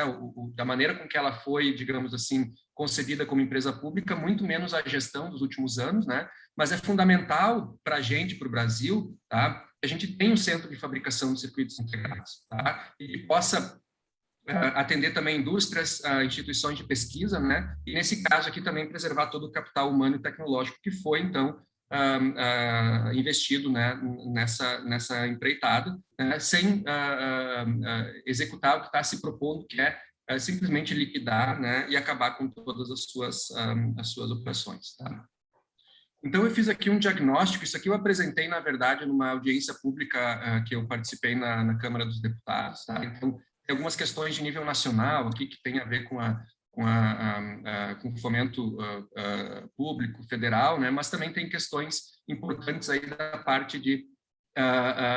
Da maneira com que ela foi, digamos assim, concebida como empresa pública, muito menos a gestão dos últimos anos, né? Mas é fundamental para a gente, para o Brasil, tá? A gente tem um centro de fabricação de circuitos integrados, tá? E que possa atender também indústrias, instituições de pesquisa, né? E nesse caso aqui também preservar todo o capital humano e tecnológico que foi, então, investido, né, nessa empreitada, né, sem executar o que está se propondo, que é simplesmente liquidar, né, e acabar com todas as suas operações. Tá? Então, eu fiz aqui um diagnóstico. Isso aqui eu apresentei, na verdade, numa audiência pública que eu participei na Câmara dos Deputados. Tá? Então, tem algumas questões de nível nacional aqui que tem a ver com o fomento público federal, né? Mas também tem questões importantes aí da parte de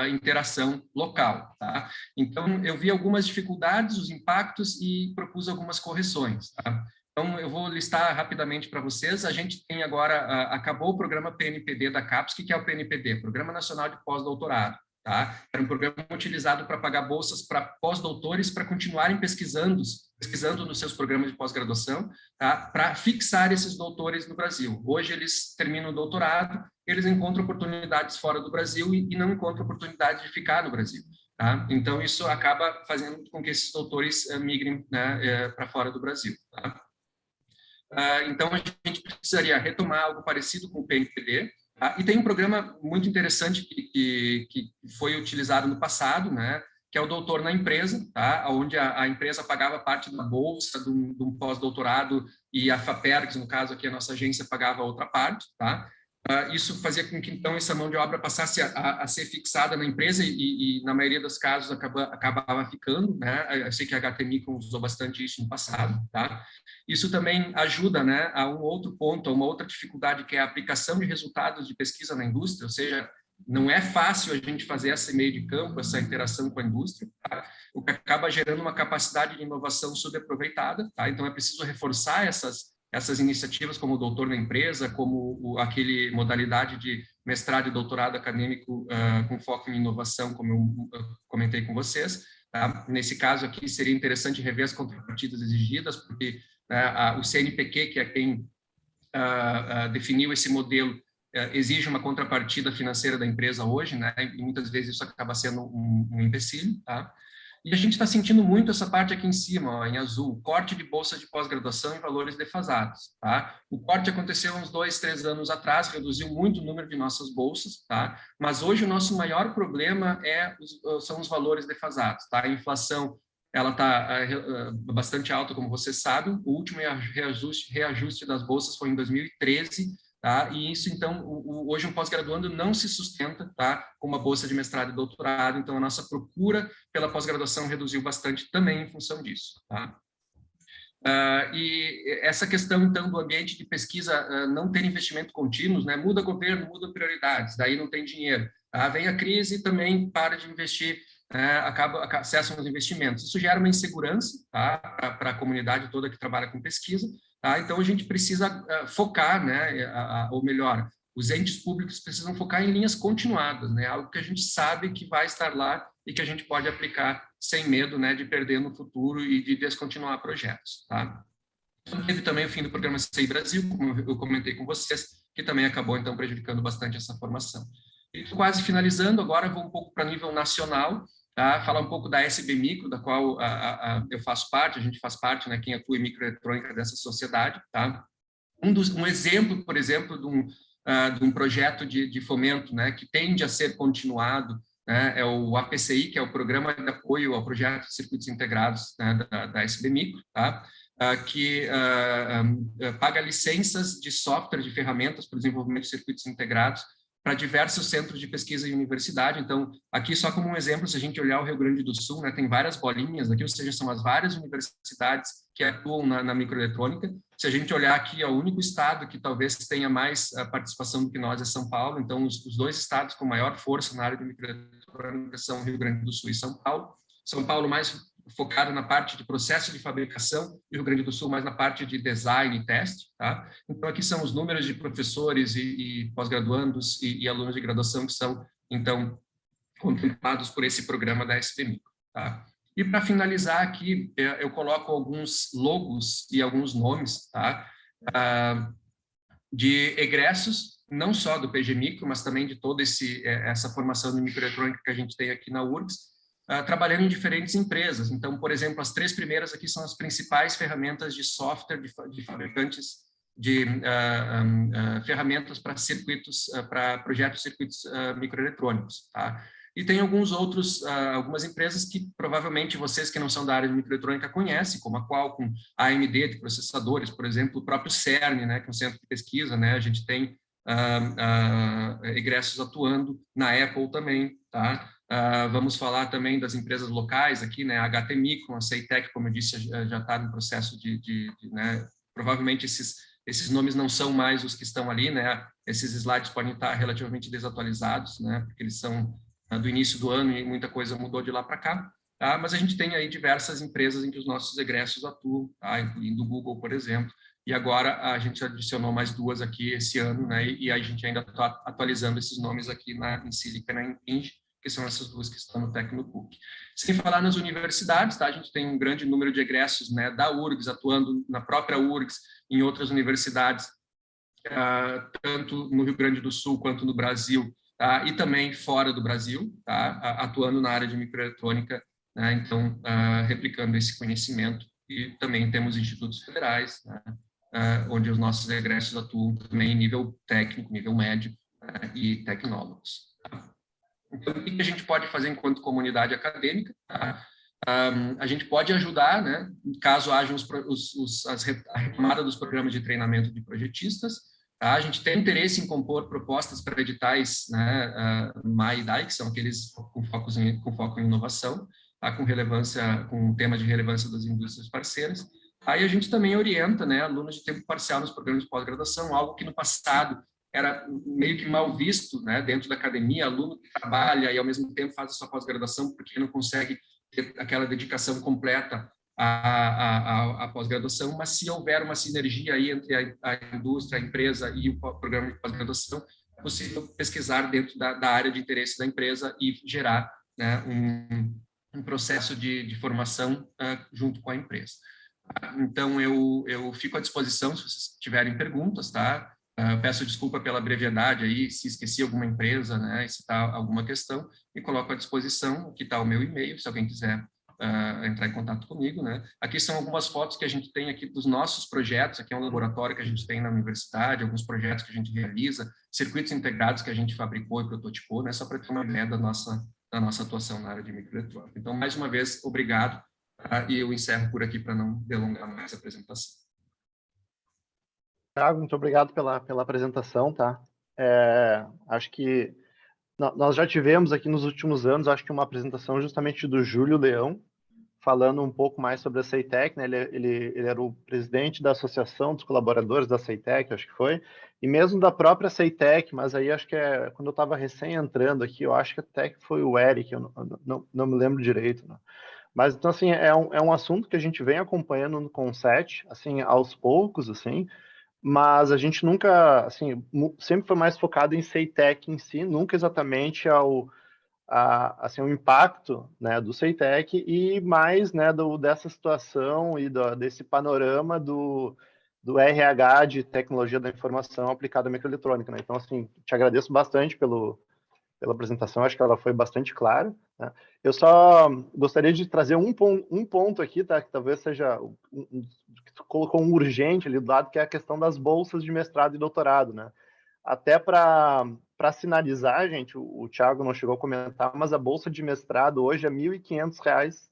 interação local. Tá? Então, eu vi algumas dificuldades, os impactos e propus algumas correções. Tá? Então, eu vou listar rapidamente para vocês. A gente tem agora, acabou o programa PNPD da CAPES. O que é o PNPD? Programa Nacional de Pós-Doutorado. Tá? Era um programa utilizado para pagar bolsas para pós-doutores para continuarem pesquisando nos seus programas de pós-graduação, tá? Para fixar esses doutores no Brasil. Hoje eles terminam o doutorado, eles encontram oportunidades fora do Brasil e não encontram oportunidade de ficar no Brasil. Tá? Então, isso acaba fazendo com que esses doutores migrem, né, para fora do Brasil. Tá? Então, a gente precisaria retomar algo parecido com o PNPD. E tem um programa muito interessante que foi utilizado no passado, né, que é o Doutor na Empresa, tá, onde a empresa pagava parte da bolsa de um pós-doutorado e a FAPERGS, no caso aqui a nossa agência, pagava a outra parte. Tá? Isso fazia com que, então, essa mão de obra passasse a ser fixada na empresa e na maioria dos casos, acabava ficando. Né? Eu sei que a HTMI usou bastante isso no passado. Tá? Isso também ajuda, né, a um outro ponto, a uma outra dificuldade, que é a aplicação de resultados de pesquisa na indústria, ou seja, não é fácil a gente fazer esse meio de campo, essa interação com a indústria, tá? O que acaba gerando uma capacidade de inovação subaproveitada. Tá? Então, é preciso reforçar essas iniciativas como o Doutor na Empresa, como aquele modalidade de mestrado e doutorado acadêmico com foco em inovação, como eu comentei com vocês. Tá? Nesse caso aqui, seria interessante rever as contrapartidas exigidas, porque o CNPq, que é quem definiu esse modelo, exige uma contrapartida financeira da empresa hoje, né? E muitas vezes isso acaba sendo um empecilho. Tá? E a gente está sentindo muito essa parte aqui em cima, ó, em azul, corte de bolsa de pós-graduação em valores defasados. Tá? O corte aconteceu uns 2, 3 anos atrás, reduziu muito o número de nossas bolsas, tá? Mas hoje o nosso maior problema são os valores defasados. Tá? A inflação ela está bastante alta, como vocês sabem. O último reajuste das bolsas foi em 2013, tá? E isso, então, hoje um pós-graduando não se sustenta, tá, com uma bolsa de mestrado e doutorado, então a nossa procura pela pós-graduação reduziu bastante também em função disso. Tá? E essa questão, então, do ambiente de pesquisa não ter investimento contínuo, né? Muda governo, muda prioridades, daí não tem dinheiro. Tá? Vem a crise e também para de investir, acessam os investimentos. Isso gera uma insegurança, tá, para a comunidade toda que trabalha com pesquisa. Tá? Então, a gente precisa focar, né, ou melhor, os entes públicos precisam focar em linhas continuadas, né, algo que a gente sabe que vai estar lá e que a gente pode aplicar sem medo, né, de perder no futuro e de descontinuar projetos. Tá? Teve também o fim do programa CI Brasil, como eu comentei com vocês, que também acabou, então, prejudicando bastante essa formação. E quase finalizando, agora vou um pouco para nível nacional, tá? Falar um pouco da SB Micro, da qual eu faço parte, a gente faz parte, né, quem atua em microeletrônica dessa sociedade. Tá? Um exemplo, por exemplo, de um projeto de fomento, né, que tende a ser continuado, né, é o APCI, que é o Programa de Apoio ao Projeto de Circuitos Integrados, né, da SB Micro, tá? Que paga licenças de software, de ferramentas para o desenvolvimento de circuitos integrados para diversos centros de pesquisa e universidade. Então, aqui só como um exemplo, se a gente olhar o Rio Grande do Sul, né, tem várias bolinhas aqui, ou seja, são as várias universidades que atuam na microeletrônica. Se a gente olhar aqui, o único estado que talvez tenha mais participação do que nós é São Paulo. Então, os 2 estados com maior força na área de microeletrônica são Rio Grande do Sul e São Paulo. São Paulo mais focado na parte de processo de fabricação e o Rio Grande do Sul mais na parte de design e teste. Tá? Então, aqui são os números de professores e pós-graduandos e alunos de graduação que são, então, contemplados por esse programa da SB Micro. Tá? E, para finalizar aqui, eu coloco alguns logos e alguns nomes, tá? De egressos, não só do PG Micro, mas também de toda essa formação de microeletrônica que a gente tem aqui na URGS, trabalhando em diferentes empresas. Então, por exemplo, as 3 primeiras aqui são as principais ferramentas de software de fabricantes de ferramentas para circuitos, para projetos de circuitos microeletrônicos. Tá? E tem algumas empresas que provavelmente vocês que não são da área de microeletrônica conhecem, como a Qualcomm, a AMD de processadores, por exemplo, o próprio CERN, né, que é um centro de pesquisa, né, a gente tem egressos atuando na Apple também, tá? Vamos falar também das empresas locais aqui, né? A HTMI, com a Ceitec, como eu disse, já está no processo né? Provavelmente esses nomes não são mais os que estão ali, né? Esses slides podem estar relativamente desatualizados, né? Porque eles são do início do ano e muita coisa mudou de lá para cá. Tá? Mas a gente tem aí diversas empresas em que os nossos egressos atuam, tá? Incluindo o Google, por exemplo. E agora a gente adicionou mais 2 aqui esse ano, né? E a gente ainda está atualizando esses nomes aqui em Sílica e na Impinj, que são essas 2 que estão no Tecnopuc. Sem falar nas universidades, tá? A gente tem um grande número de egressos, né, da URGS, atuando na própria URGS, em outras universidades, tanto no Rio Grande do Sul quanto no Brasil, tá? E também fora do Brasil, tá? Atuando na área de microeletrônica, né? Então, replicando esse conhecimento. E também temos institutos federais, né? Onde os nossos egressos atuam também em nível técnico, nível médio, e tecnólogos. Então, o que a gente pode fazer enquanto comunidade acadêmica? Tá? A gente pode ajudar, né, caso haja a retomada dos programas de treinamento de projetistas. Tá? A gente tem interesse em compor propostas para editais, né, MAI e DAI, que são aqueles com foco em inovação, tá? Com tema de relevância das indústrias parceiras. Aí a gente também orienta, né, alunos de tempo parcial nos programas de pós-graduação, algo que no passado era meio que mal visto, né, dentro da academia, aluno que trabalha e ao mesmo tempo faz a sua pós-graduação porque não consegue ter aquela dedicação completa à pós-graduação, mas se houver uma sinergia aí entre a indústria, a empresa e o programa de pós-graduação, é possível pesquisar dentro da área de interesse da empresa e gerar, né, um processo de formação junto com a empresa. Então, eu fico à disposição se vocês tiverem perguntas, tá? Peço desculpa pela brevidade aí, se esqueci alguma empresa, né, se está alguma questão, e coloco à disposição, aqui está o meu e-mail, se alguém quiser entrar em contato comigo, né. Aqui são algumas fotos que a gente tem aqui dos nossos projetos, aqui é um laboratório que a gente tem na universidade, alguns projetos que a gente realiza, circuitos integrados que a gente fabricou e prototipou, né, só para ter uma ideia da nossa atuação na área de microeletrônica. Então, mais uma vez, obrigado, e eu encerro por aqui para não delongar mais a apresentação.
Thiago, muito obrigado pela apresentação, tá? Acho que nós já tivemos aqui nos últimos anos, acho que uma apresentação justamente do Júlio Leão, falando um pouco mais sobre a CEITEC, né? Ele era o presidente da Associação dos Colaboradores da CEITEC, acho que foi, e mesmo da própria CEITEC, mas aí acho que quando eu estava recém entrando aqui, eu acho que até que foi o Eric, eu não me lembro direito, né? Mas, então, assim, é um assunto que a gente vem acompanhando no CONCET, assim, aos poucos, assim, mas a gente nunca, assim, sempre foi mais focado em CEITEC em si, nunca exatamente assim, o impacto, né, do CEITEC e mais, né, dessa situação e desse panorama do RH de tecnologia da informação aplicada à microeletrônica, né? Então, assim, te agradeço bastante pela apresentação, acho que ela foi bastante clara, né? Eu só gostaria de trazer um ponto aqui, tá, que talvez seja que tu colocou um urgente ali do lado, que é a questão das bolsas de mestrado e doutorado, né? Até para sinalizar, gente, o Thiago não chegou a comentar, mas a bolsa de mestrado hoje é R$ 1.500,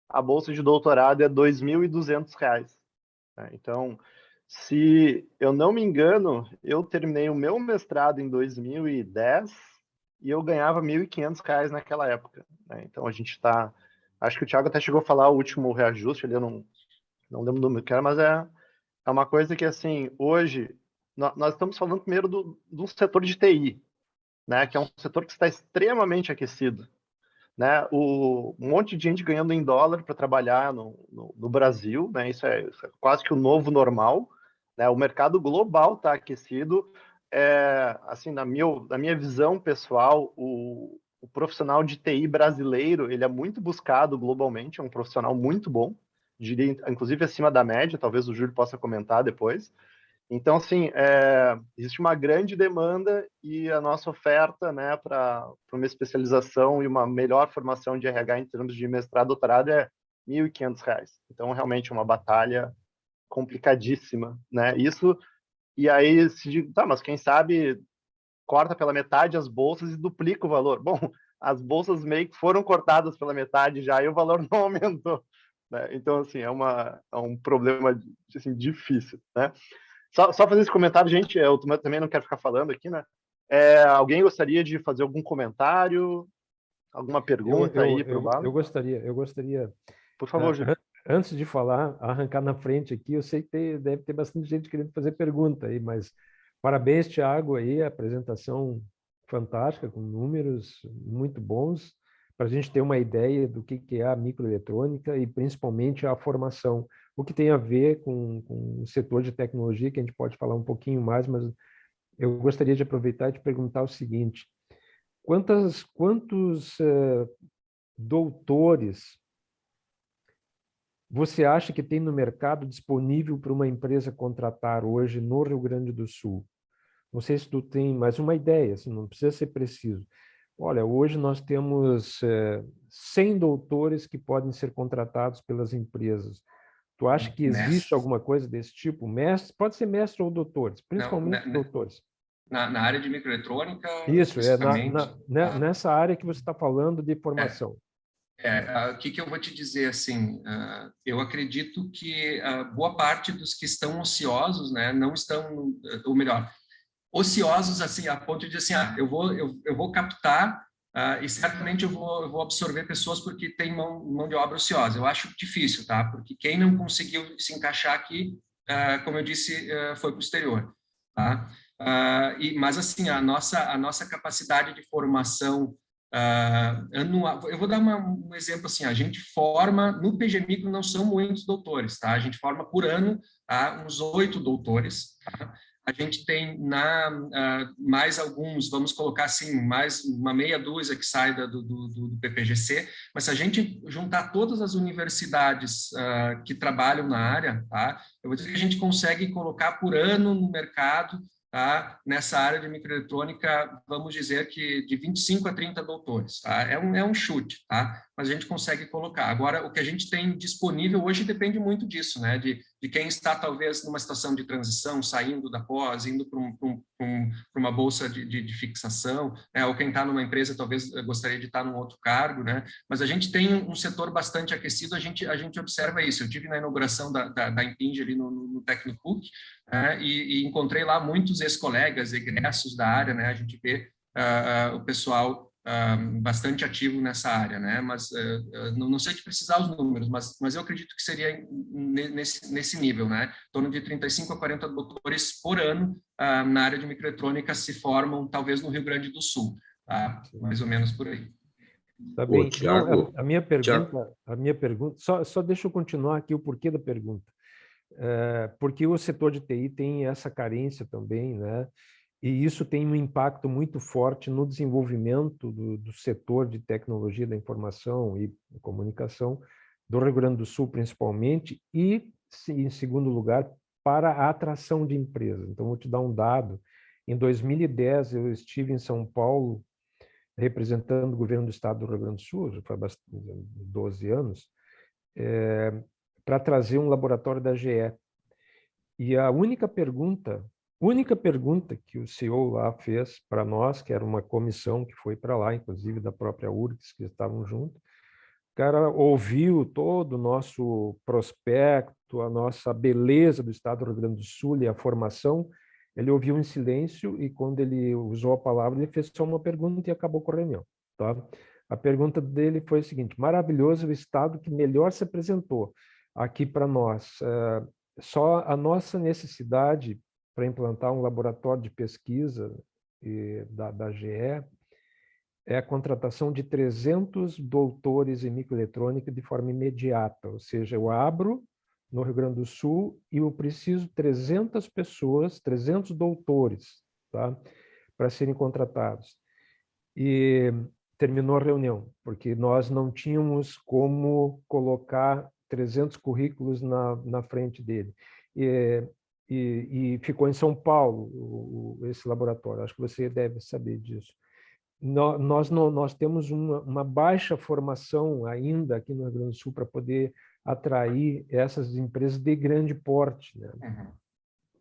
a bolsa de doutorado é R$ 2.200, né? Então, se eu não me engano, eu terminei o meu mestrado em 2010 e eu ganhava R$ 1.500 naquela época, né? Então, a gente está... Acho que o Thiago até chegou a falar o último reajuste, ali, eu não lembro do número que era, mas é uma coisa que, assim, hoje, nós estamos falando primeiro do setor de TI, né? Que é um setor que está extremamente aquecido, né? Um monte de gente ganhando em dólar para trabalhar no Brasil, né? Isso é quase que o novo normal, né? O mercado global está aquecido. Assim, na minha visão pessoal, o profissional de TI brasileiro, ele é muito buscado globalmente, é um profissional muito bom, diria, inclusive acima da média, talvez o Júlio possa comentar depois. Então, assim, existe uma grande demanda e a nossa oferta, né, para uma especialização e uma melhor formação de RH em termos de mestrado, doutorado é R$ 1.500. Então, realmente, é uma batalha complicadíssima, né? Isso, e aí se diz, tá, mas quem sabe corta pela metade as bolsas e duplica o valor. Bom, as bolsas meio que foram cortadas pela metade já e o valor não aumentou, né? Então, assim, é um problema, assim, difícil, né? Só fazer esse comentário, gente, eu também não quero ficar falando aqui, né? Alguém gostaria de fazer algum comentário, alguma pergunta aí para o Valo?
Eu gostaria.
Por favor, Júlio.
Antes de falar, arrancar na frente aqui, eu sei que deve ter bastante gente querendo fazer pergunta aí, mas parabéns, Thiago, aí, a apresentação fantástica, com números muito bons, para a gente ter uma ideia do que é a microeletrônica e principalmente a formação, o que tem a ver com o setor de tecnologia, que a gente pode falar um pouquinho mais, mas eu gostaria de aproveitar e te perguntar o seguinte: quantos doutores você acha que tem no mercado disponível para uma empresa contratar hoje no Rio Grande do Sul? Não sei se tu tem mais uma ideia, assim, não precisa ser preciso. Olha, hoje nós temos 100 doutores que podem ser contratados pelas empresas. Tu acha que existe alguma coisa desse tipo? Mestre, pode ser mestre ou doutores, principalmente doutores.
Na área de microeletrônica,
Isso,
especificamente.
Nessa área que você está falando de formação.
O que eu vou te dizer, assim, eu acredito que boa parte dos que estão ociosos, né, não estão, ou melhor, ociosos, assim, a ponto de, assim, eu vou captar e certamente eu vou absorver pessoas porque tem mão de obra ociosa. Eu acho difícil, tá? Porque quem não conseguiu se encaixar aqui, como eu disse, foi para o exterior, tá? Mas, assim, a nossa capacidade de formação anual, eu vou dar um exemplo, assim, a gente forma, no PG Micro não são muitos doutores, tá? A gente forma por ano uns 8 doutores, tá? A gente tem mais alguns, vamos colocar assim, mais uma meia dúzia que sai do PPGC, mas se a gente juntar todas as universidades que trabalham na área, tá? Eu vou dizer que a gente consegue colocar por ano no mercado, tá? Nessa área de microeletrônica, vamos dizer que de 25 a 30 doutores, tá? É um chute, tá? Mas a gente consegue colocar. Agora, o que a gente tem disponível hoje depende muito disso, né? De quem está, talvez, numa situação de transição, saindo da pós, indo para uma bolsa de fixação, né? Ou quem está numa empresa, talvez, gostaria de estar num outro cargo, né? Mas a gente tem um setor bastante aquecido, a gente observa isso. Eu tive na inauguração da Impinj ali no Tecnopuc, e encontrei lá muitos ex-colegas, egressos da área, né? A gente vê o pessoal bastante ativo nessa área, né? Mas não sei de precisar os números, mas eu acredito que seria nesse nível, né? Em torno de 35 a 40 doutores por ano na área de microeletrônica se formam, talvez no Rio Grande do Sul, tá? Mais ou menos por aí.
Tá bem.
Thiago,
Não, a minha pergunta, só deixa eu continuar aqui o porquê da pergunta. Porque o setor de TI tem essa carência também, né? E isso tem um impacto muito forte no desenvolvimento do setor de tecnologia da informação e comunicação do Rio Grande do Sul, principalmente, e, em segundo lugar, para a atração de empresas. Então, vou te dar um dado. Em 2010, eu estive em São Paulo, representando o governo do estado do Rio Grande do Sul, já faz 12 anos, para trazer um laboratório da GE. E a única pergunta que o CEO lá fez para nós, que era uma comissão que foi para lá, inclusive da própria URGS, que estavam junto, o cara ouviu todo o nosso prospecto, a nossa beleza do estado do Rio Grande do Sul e a formação, ele ouviu em silêncio e quando ele usou a palavra, ele fez só uma pergunta e acabou com a reunião. Tá? A pergunta dele foi o seguinte: maravilhoso o estado que melhor se apresentou aqui para nós. Só a nossa necessidade para implantar um laboratório de pesquisa da GE é a contratação de 300 doutores em microeletrônica de forma imediata, ou seja, eu abro no Rio Grande do Sul e eu preciso 300 pessoas, 300 doutores, tá? Para serem contratados. E terminou a reunião, porque nós não tínhamos como colocar 300 currículos na frente dele. E ficou em São Paulo esse laboratório, acho que você deve saber disso. Nós temos uma baixa formação ainda aqui no Rio Grande do Sul para poder atrair essas empresas de grande porte, né?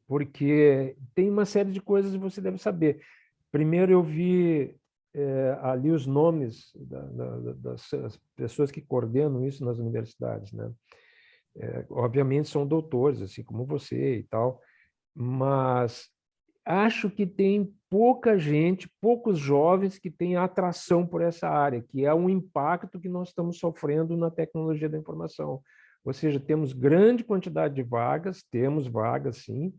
Porque tem uma série de coisas que você deve saber. Primeiro, eu vi ali os nomes das pessoas que coordenam isso nas universidades, né? Obviamente são doutores, assim como você e tal, mas acho que tem pouca gente, poucos jovens que têm atração por essa área, que é um impacto que nós estamos sofrendo na tecnologia da informação. Ou seja, temos grande quantidade de vagas, temos vagas sim,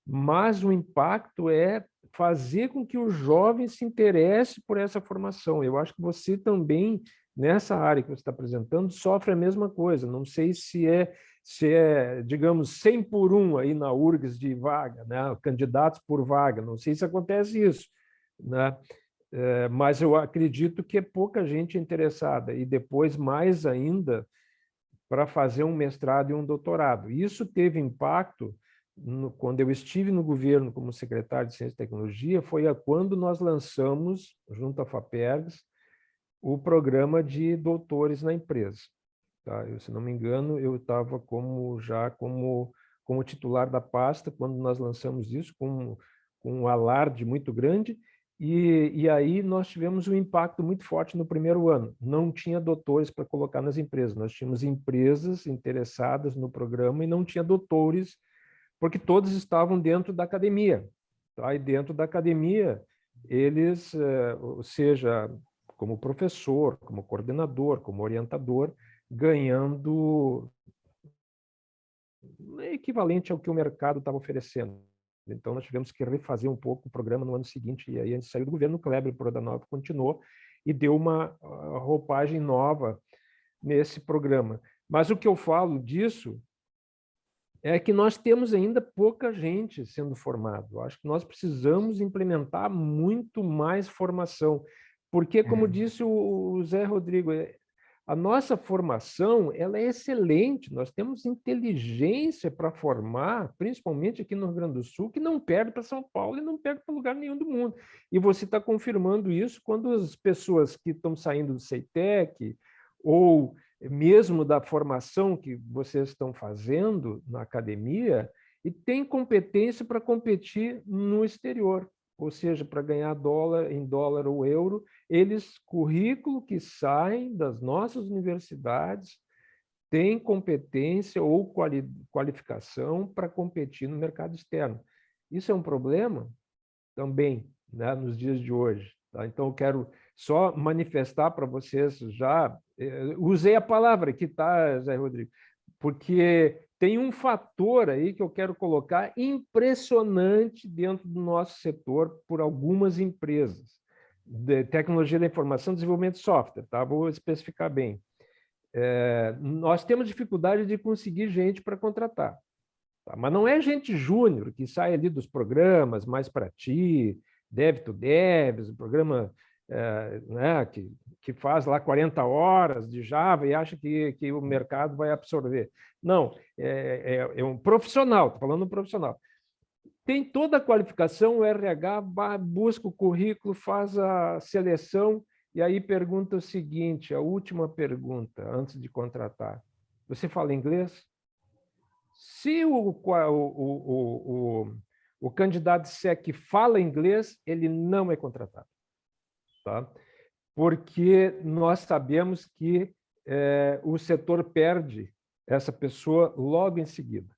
mas o impacto é fazer com que o jovem se interesse por essa formação. Eu acho que você também, nessa área que você está apresentando, sofre a mesma coisa. Não sei se é, digamos, 100 por 1 aí na URGS de vaga, né? Candidatos por vaga. Não sei se acontece isso, né? Mas eu acredito que é pouca gente interessada. E depois, mais ainda, para fazer um mestrado e um doutorado. Isso teve impacto quando eu estive no governo como secretário de Ciência e Tecnologia, foi quando nós lançamos, junto à FAPERGS, o programa de doutores na empresa. Tá? Se não me engano, eu estava como titular da pasta quando nós lançamos isso, com um alarde muito grande, e aí nós tivemos um impacto muito forte no primeiro ano. Não tinha doutores para colocar nas empresas, nós tínhamos empresas interessadas no programa e não tinha doutores, porque todos estavam dentro da academia. Tá? E dentro da academia, eles, ou seja, como professor, como coordenador, como orientador, ganhando equivalente ao que o mercado estava oferecendo. Então, nós tivemos que refazer um pouco o programa no ano seguinte, e aí a gente saiu do governo, o Kleber Prodanov continuou e deu uma roupagem nova nesse programa. Mas o que eu falo disso é que nós temos ainda pouca gente sendo formada. Eu acho que nós precisamos implementar muito mais formação, porque, como disse o Zé Rodrigo, a nossa formação ela é excelente, nós temos inteligência para formar, principalmente aqui no Rio Grande do Sul, que não perde para São Paulo e não perde para lugar nenhum do mundo. E você está confirmando isso quando as pessoas que estão saindo do CEITEC ou mesmo da formação que vocês estão fazendo na academia, e têm competência para competir no exterior, ou seja, para ganhar dólar em dólar ou euro, currículo que saem das nossas universidades têm competência ou qualificação para competir no mercado externo. Isso é um problema também, né, nos dias de hoje. Tá? Então, eu quero só manifestar para vocês já, usei a palavra aqui, tá, Zé Rodrigo, porque tem um fator aí que eu quero colocar impressionante dentro do nosso setor por algumas empresas de tecnologia da informação e desenvolvimento de software, tá? Vou especificar bem. Nós temos dificuldade de conseguir gente para contratar, tá? Mas não é gente júnior que sai ali dos programas mais para ti, Dev to Devs, o programa né, que faz lá 40 horas de Java e acha que o mercado vai absorver. Não, é um profissional, estou falando um profissional. Tem toda a qualificação, o RH busca o currículo, faz a seleção e aí pergunta o seguinte, a última pergunta, antes de contratar. Você fala inglês? Se o candidato disser que fala inglês, ele não é contratado. Tá? Porque nós sabemos que o setor perde essa pessoa logo em seguida,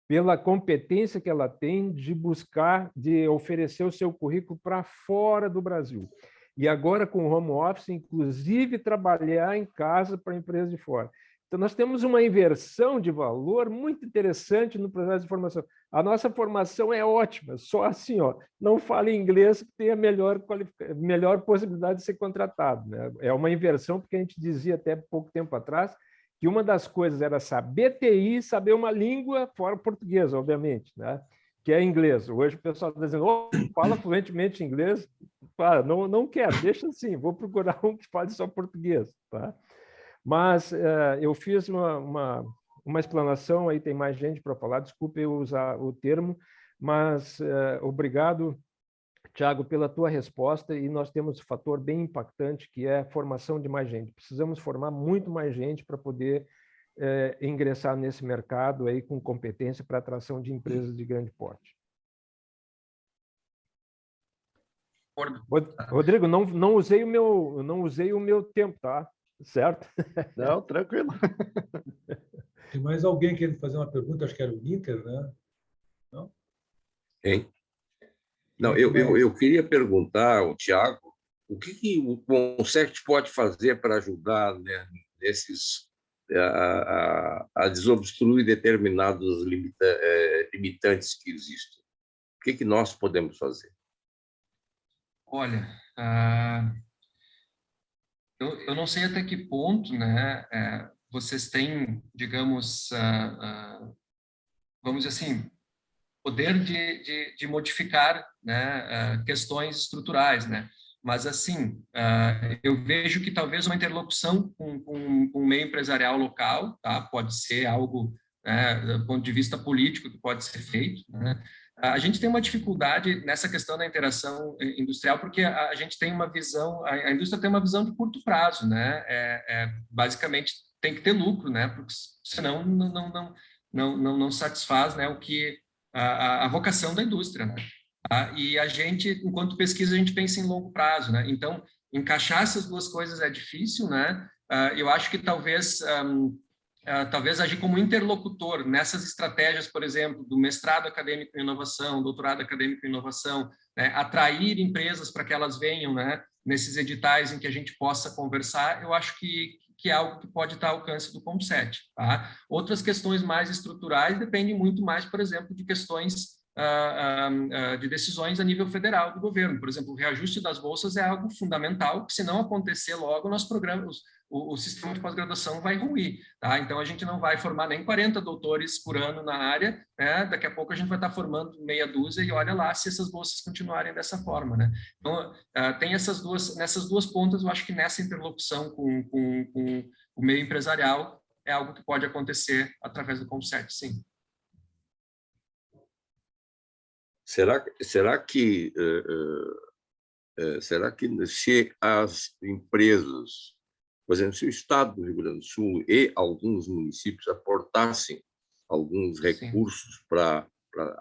pela competência que ela tem de buscar, de oferecer o seu currículo para fora do Brasil. E agora, com o home office, inclusive trabalhar em casa para empresas de fora. Então, nós temos uma inversão de valor muito interessante no processo de formação. A nossa formação é ótima, só assim, ó, não fale inglês que tem a melhor possibilidade de ser contratado. Né? É uma inversão, porque a gente dizia até pouco tempo atrás que uma das coisas era saber TI, saber uma língua fora português, obviamente, né? Que é inglês. Hoje o pessoal está dizendo, fala fluentemente inglês. Não quero, deixa assim, vou procurar um que fale só português. Tá? Mas eu fiz uma explanação, aí tem mais gente para falar, desculpe eu usar o termo, mas obrigado, Tiago, pela tua resposta, e nós temos um fator bem impactante, que é a formação de mais gente. Precisamos formar muito mais gente para poder ingressar nesse mercado aí com competência para atração de empresas de grande porte. Rodrigo, não usei o meu tempo, tá? Certo?
Não, tranquilo.
Tem mais alguém querendo fazer uma pergunta? Acho que era o Inter, né? Não?
Hein? Não, eu queria perguntar ao Tiago o que o Consect pode fazer para ajudar, né, a desobstruir determinados limitantes que existem. O que nós podemos fazer?
Olha, eu não sei até que ponto, né, vocês têm, digamos, vamos dizer assim, poder de modificar, né, questões estruturais, né? Mas, assim, eu vejo que talvez uma interlocução com o meio empresarial local, tá? Pode ser algo, né, do ponto de vista político, que pode ser feito, né? A gente tem uma dificuldade nessa questão da interação industrial, porque a gente tem uma visão, a indústria tem uma visão de curto prazo, né? Basicamente, tem que ter lucro, né? Porque senão não satisfaz, né, o que a vocação da indústria, né? E a gente, enquanto pesquisa, a gente pensa em longo prazo, né? Então, encaixar essas duas coisas é difícil, né? Eu acho que talvez agir como interlocutor nessas estratégias, por exemplo, do mestrado acadêmico em inovação, doutorado acadêmico em inovação, né? Atrair empresas para que elas venham, né, nesses editais em que a gente possa conversar, eu acho que é algo que pode estar ao alcance do COM7. Tá? Outras questões mais estruturais dependem muito mais, por exemplo, de questões de decisões a nível federal do governo. Por exemplo, o reajuste das bolsas é algo fundamental, que se não acontecer logo, nós programas, o sistema de pós-graduação vai ruir. Tá? Então, a gente não vai formar nem 40 doutores por ano na área, né? Daqui a pouco a gente vai estar formando meia dúzia e olha lá se essas bolsas continuarem dessa forma. Né? Então, tem nessas duas pontas, eu acho que nessa interlocução com o meio empresarial é algo que pode acontecer através do COM7, sim.
Será que se as empresas, por exemplo, se o Estado do Rio Grande do Sul e alguns municípios aportassem alguns recursos para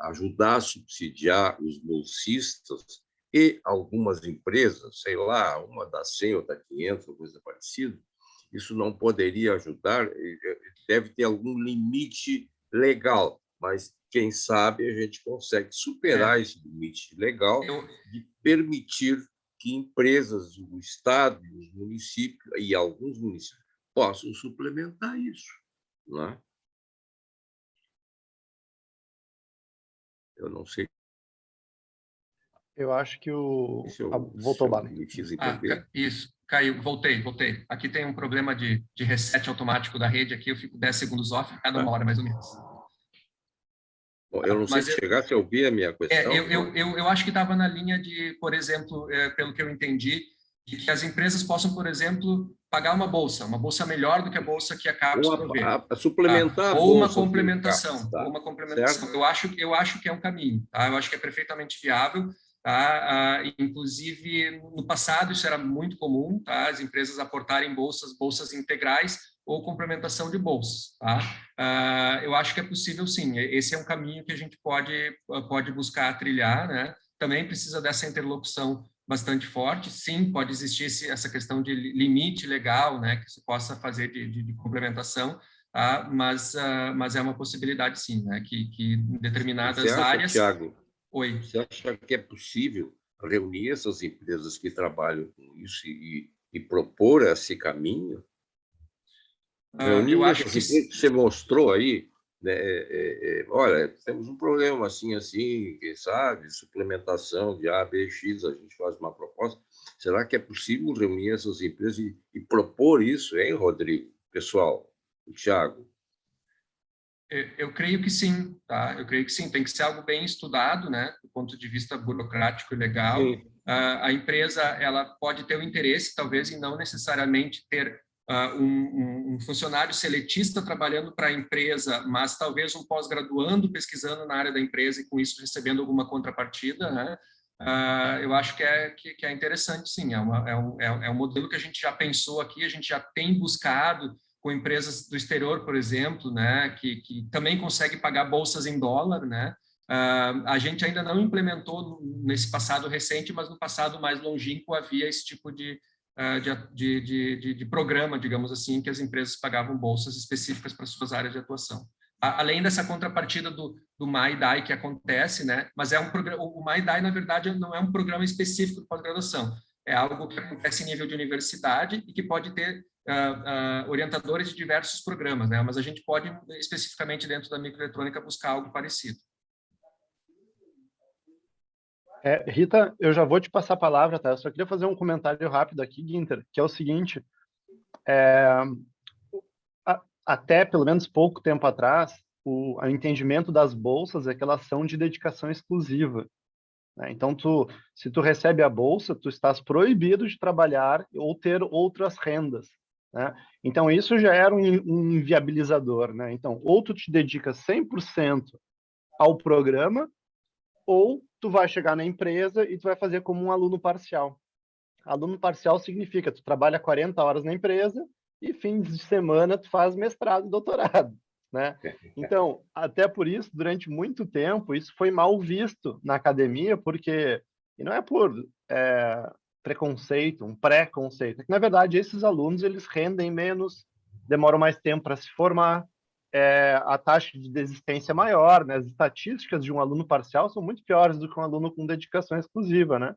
ajudar a subsidiar os bolsistas e algumas empresas, sei lá, uma dá 100, outra 500, ou coisa parecida, isso não poderia ajudar? Deve ter algum limite legal, mas quem sabe a gente consegue superar esse limite legal de permitir que empresas do Estado, dos municípios e alguns municípios possam suplementar isso, não é? Eu não sei.
Eu acho que voltou, Bale.
Isso, caiu, voltei. Aqui tem um problema de reset automático da rede, aqui eu fico 10 segundos off cada uma hora, mais ou menos.
Bom, eu não sei se chegasse a ouvir a minha questão.
Eu acho que estava na linha de, por exemplo, pelo que eu entendi, de que as empresas possam, por exemplo, pagar uma bolsa melhor do que a bolsa que a CAPES provê.
Suplementar a
ou
bolsa.
Ou uma complementação.
Certo?
Eu acho que é um caminho. Tá? Eu acho que é perfeitamente viável. Tá? Inclusive, no passado, isso era muito comum, tá? As empresas aportarem bolsas integrais ou complementação de bolsas. Tá? Eu acho que é possível, sim. Esse é um caminho que a gente pode buscar trilhar. Né? Também precisa dessa interlocução bastante forte. Sim, pode existir essa questão de limite legal, né, que se possa fazer de complementação, tá? Mas é uma possibilidade, sim, né, que em determinadas áreas...
Thiago,
Oi.
Você acha que é possível reunir essas empresas que trabalham com isso e propor esse caminho?
Eu acho que
você mostrou aí, né, olha, temos um problema assim, quem sabe, suplementação de A, B, X, a gente faz uma proposta. Será que é possível reunir essas empresas e propor isso, hein, Rodrigo? Pessoal, o Thiago.
Eu creio que sim, tá? Eu creio que sim. Tem que ser algo bem estudado, né, do ponto de vista burocrático e legal. A empresa ela pode ter o interesse, talvez, em não necessariamente ter um funcionário seletista trabalhando para a empresa, mas talvez um pós-graduando pesquisando na área da empresa e com isso recebendo alguma contrapartida, né? Eu acho que é interessante, sim. É um modelo que a gente já pensou aqui, a gente já tem buscado com empresas do exterior, por exemplo, né, que também consegue pagar bolsas em dólar, né? A gente ainda não implementou nesse passado recente, mas no passado mais longínquo havia esse tipo de programa, digamos assim, que as empresas pagavam bolsas específicas para suas áreas de atuação. Além dessa contrapartida do MyDai que acontece, né? Mas o MyDai, na verdade, não é um programa específico de pós-graduação. É algo que acontece em nível de universidade e que pode ter orientadores de diversos programas, né? Mas a gente pode, especificamente dentro da microeletrônica, buscar algo parecido.
Rita, eu já vou te passar a palavra, tá? Eu só queria fazer um comentário rápido aqui, Guinter, que é o seguinte, até pelo menos pouco tempo atrás, o entendimento das bolsas é que elas são de dedicação exclusiva, né? Então, se tu recebe a bolsa, tu estás proibido de trabalhar ou ter outras rendas, né? Então, isso já era um inviabilizador, né? Então, ou tu te dedica 100% ao programa, ou tu vai chegar na empresa e tu vai fazer como um aluno parcial. Aluno parcial significa tu trabalha 40 horas na empresa e fins de semana tu faz mestrado e doutorado, né? Então, até por isso, durante muito tempo, isso foi mal visto na academia, porque, e não é por preconceito, um pré-conceito, é que, na verdade, esses alunos, eles rendem menos, demoram mais tempo para se formar, a taxa de desistência é maior, né? As estatísticas de um aluno parcial são muito piores do que um aluno com dedicação exclusiva, né?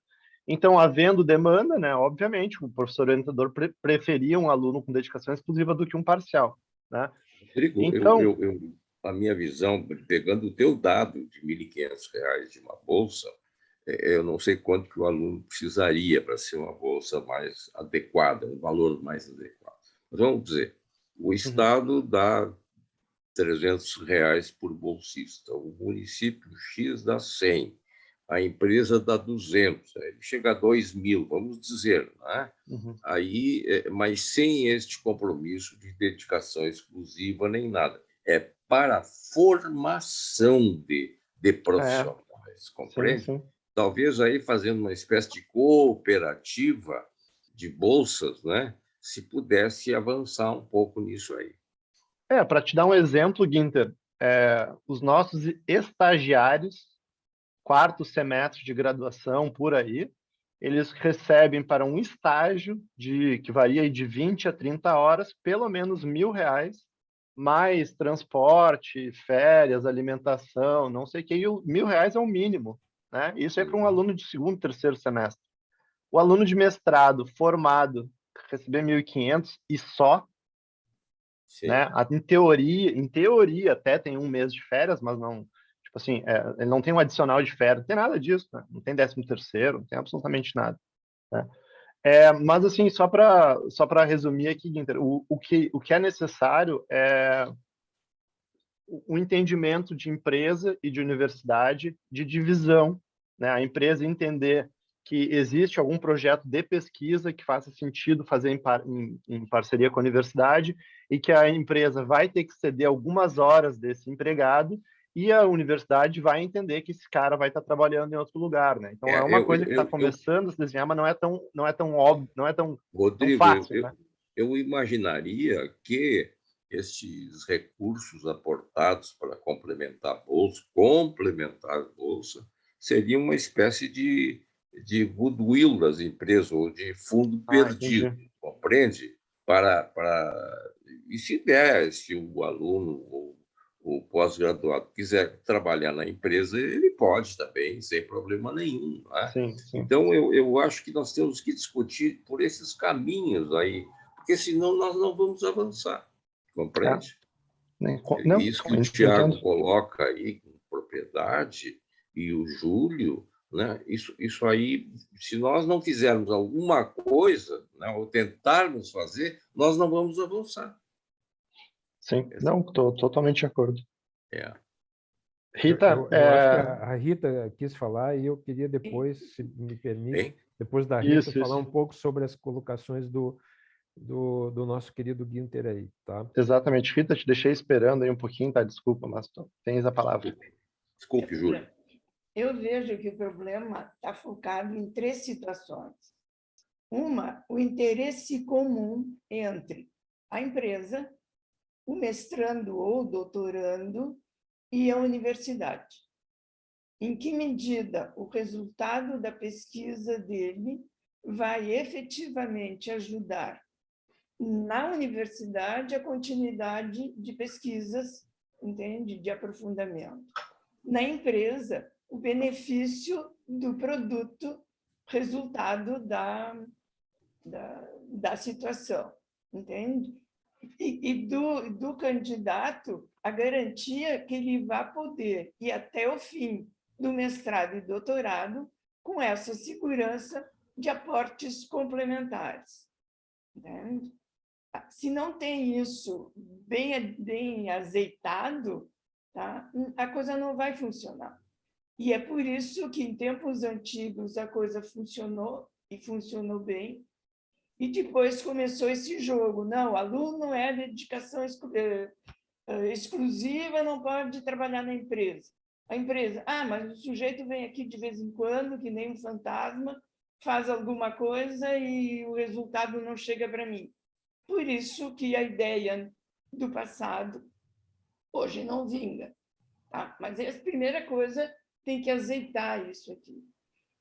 Então, havendo demanda, né, obviamente, o professor orientador preferia um aluno com dedicação exclusiva do que um parcial, né?
Rodrigo,
Então,
a minha visão, pegando o teu dado de R$ 1.500 de uma bolsa, eu não sei quanto que o aluno precisaria para ser uma bolsa mais adequada, um valor mais adequado. Mas vamos dizer, o Estado dá R$ 300 por bolsista, o município X dá 100, a empresa dá 200, ele chega a 2.000, vamos dizer, né? Aí, mas sem este compromisso de dedicação exclusiva nem nada. É para formação de profissionais, compreende?
sim.
Talvez aí fazendo uma espécie de cooperativa de bolsas, né? Se pudesse avançar um pouco nisso aí.
Para te dar um exemplo, Guinter, os nossos estagiários, quarto semestre de graduação, por aí, eles recebem para um estágio que varia de 20 a 30 horas, pelo menos R$ 1.000, mais transporte, férias, alimentação, não sei o que, e R$ 1.000 é o mínimo, né? Isso é para um aluno de segundo, terceiro semestre. O aluno de mestrado formado receber 1.500 e só, né? Em teoria até tem um mês de férias, mas não, tipo assim, ele não tem um adicional de férias, não tem nada disso, né? Não tem 13º, não tem absolutamente nada, né? Mas assim, só para resumir aqui, Guinter, o que é necessário é o entendimento de empresa e de universidade, de divisão, né? A empresa entender que existe algum projeto de pesquisa que faça sentido fazer em parceria com a universidade e que a empresa vai ter que ceder algumas horas desse empregado e a universidade vai entender que esse cara vai estar trabalhando em outro lugar, né? Então é uma coisa que está começando a se desenhar, mas não é tão óbvio, não é tão fácil, né?
Eu imaginaria que esses recursos aportados para complementar a bolsa, seria uma espécie de goodwill das empresas, ou de fundo perdido,
entendi.
compreende? E se o aluno ou o pós-graduado quiser trabalhar na empresa, ele pode também, sem problema nenhum. Né?
Sim.
Então, eu acho que nós temos que discutir por esses caminhos aí, porque senão nós não vamos avançar, compreende?
Não,
Isso que o Tiago coloca aí com propriedade, e o Júlio, né? Isso aí, se nós não fizermos alguma coisa, né, ou tentarmos fazer, nós não vamos avançar.
Sim, não, estou totalmente de acordo.
Rita,
Rita,
eu acho que a Rita quis falar e eu queria depois, se me permite, depois da Rita, falar um pouco sobre as colocações do nosso querido Guinter aí, tá?
Exatamente. Rita, te deixei esperando aí um pouquinho, tá? Desculpa, mas tens a palavra.
Desculpe, Júlio.
Eu vejo que o problema está focado em 3 situações. Uma, o interesse comum entre a empresa, o mestrando ou doutorando e a universidade. Em que medida o resultado da pesquisa dele vai efetivamente ajudar na universidade a continuidade de pesquisas, entende? De aprofundamento. Na empresa, o benefício do produto resultado da situação, entende? E do candidato, a garantia que ele vai poder ir até o fim do mestrado e doutorado com essa segurança de aportes complementares. Entende? Se não tem isso bem azeitado, tá? A coisa não vai funcionar. E é por isso que, em tempos antigos, a coisa funcionou, e funcionou bem, e depois começou esse jogo. Não, aluno é dedicação exclusiva, não pode trabalhar na empresa. A empresa, mas o sujeito vem aqui de vez em quando, que nem um fantasma, faz alguma coisa e o resultado não chega para mim. Por isso que a ideia do passado hoje não vinga. Tá? Mas a primeira coisa, tem que azeitar isso aqui.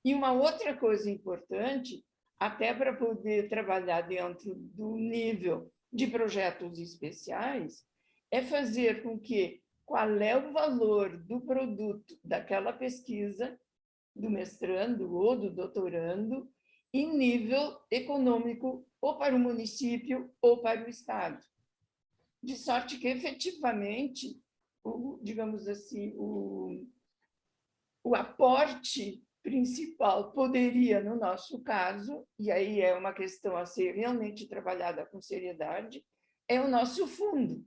E uma outra coisa importante, até para poder trabalhar dentro do nível de projetos especiais, é fazer com que qual é o valor do produto daquela pesquisa, do mestrando ou do doutorando, em nível econômico, ou para o município ou para o Estado. De sorte que, efetivamente, digamos assim, o aporte principal poderia, no nosso caso, e aí é uma questão a ser realmente trabalhada com seriedade, é o nosso fundo.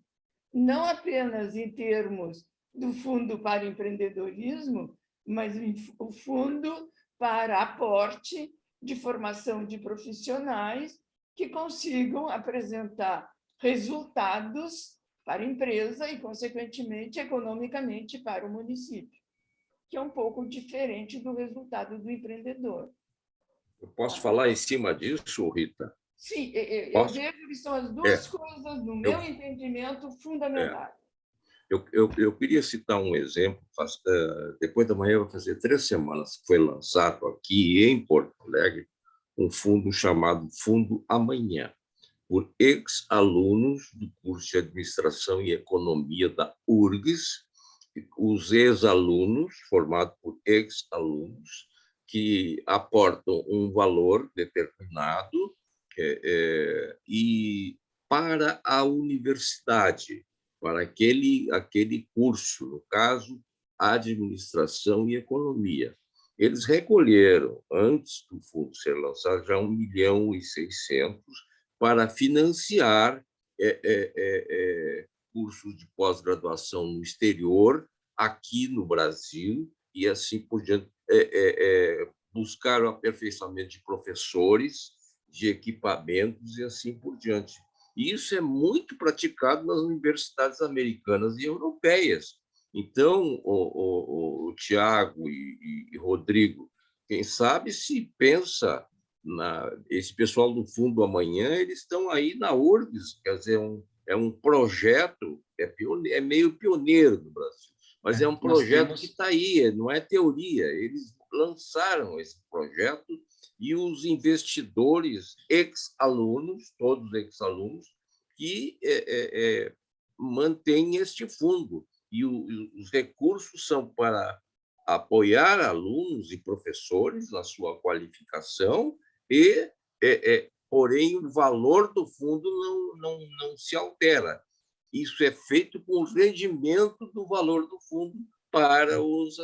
Não apenas em termos do fundo para empreendedorismo, mas o fundo para aporte de formação de profissionais que consigam apresentar resultados para a empresa e, consequentemente, economicamente para o município, que é um pouco diferente do resultado do empreendedor.
Eu posso falar em cima disso, Rita?
Sim, eu vejo que são as duas coisas, no meu entendimento, fundamentais.
Eu queria citar um exemplo. Depois da manhã, vai fazer 3 semanas que foi lançado aqui em Porto Alegre um fundo chamado Fundo Amanhã, por ex-alunos do curso de Administração e Economia da URGS, os ex-alunos, formados por ex-alunos, que aportam um valor determinado e para a universidade, para aquele curso, no caso, Administração e Economia. Eles recolheram, antes do fundo ser lançado, já 1.600.000 para financiar cursos de pós-graduação no exterior, aqui no Brasil, e assim por diante. Buscar o aperfeiçoamento de professores, de equipamentos e assim por diante. E isso é muito praticado nas universidades americanas e europeias. Então, o Tiago e Rodrigo, quem sabe se pensa esse pessoal do Fundo Amanhã, eles estão aí na URGS, quer dizer, é um projeto, é meio pioneiro no Brasil, mas é um projeto que está aí, não é teoria. Eles lançaram esse projeto e os investidores ex-alunos, todos ex-alunos, que mantêm este fundo. E os recursos são para apoiar alunos e professores na sua qualificação porém, o valor do fundo não se altera. Isso é feito com o rendimento do valor do fundo para os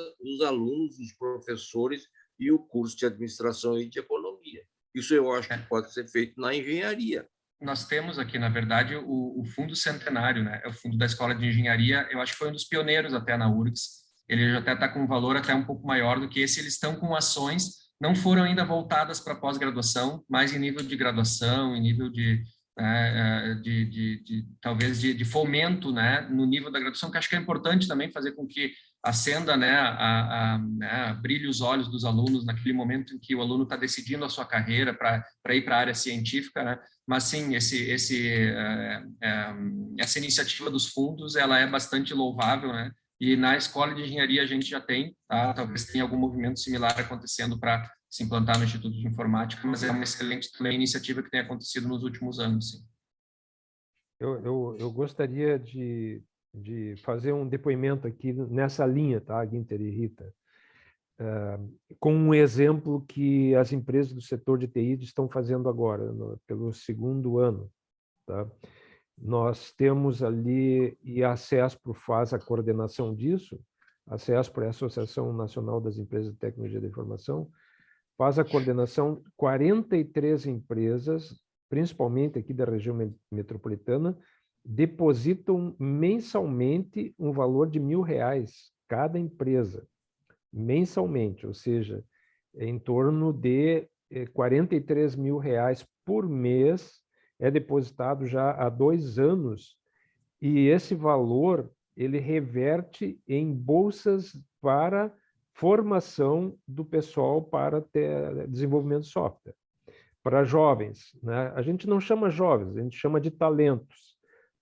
alunos, os professores e o curso de Administração e de Economia. Isso eu acho que pode ser feito na engenharia.
Nós temos aqui, na verdade, o Fundo Centenário, né? É o fundo da Escola de Engenharia. Eu acho que foi um dos pioneiros até na URGS. Ele já até está com um valor até um pouco maior do que esse. Eles estão com ações, não foram ainda voltadas para pós-graduação, mas em nível de graduação, em nível talvez de fomento, né, no nível da graduação, que acho que é importante também fazer com que acenda, né, brilhe os olhos dos alunos naquele momento em que o aluno está decidindo a sua carreira para ir para a área científica, né? Mas sim, essa iniciativa dos fundos, ela é bastante louvável, né? E na Escola de Engenharia a gente já tem, tá? Talvez tenha algum movimento similar acontecendo para se implantar no Instituto de Informática, mas é uma excelente iniciativa que tem acontecido nos últimos anos, sim.
Eu gostaria de fazer um depoimento aqui nessa linha, tá, Guinter e Rita, com um exemplo que as empresas do setor de TI estão fazendo agora, pelo 2º ano. Tá? Nós temos ali, e a CESPRO faz a coordenação disso, a CESPRO é a Associação Nacional das Empresas de Tecnologia da Informação, faz a coordenação 43 empresas, principalmente aqui da região metropolitana, depositam mensalmente um valor de R$ 1.000 cada empresa, mensalmente, ou seja, em torno de R$ 43 mil por mês é depositado já há 2 anos, e esse valor ele reverte em bolsas para formação do pessoal para ter desenvolvimento de software. Para jovens, né? A gente não chama jovens, a gente chama de talentos,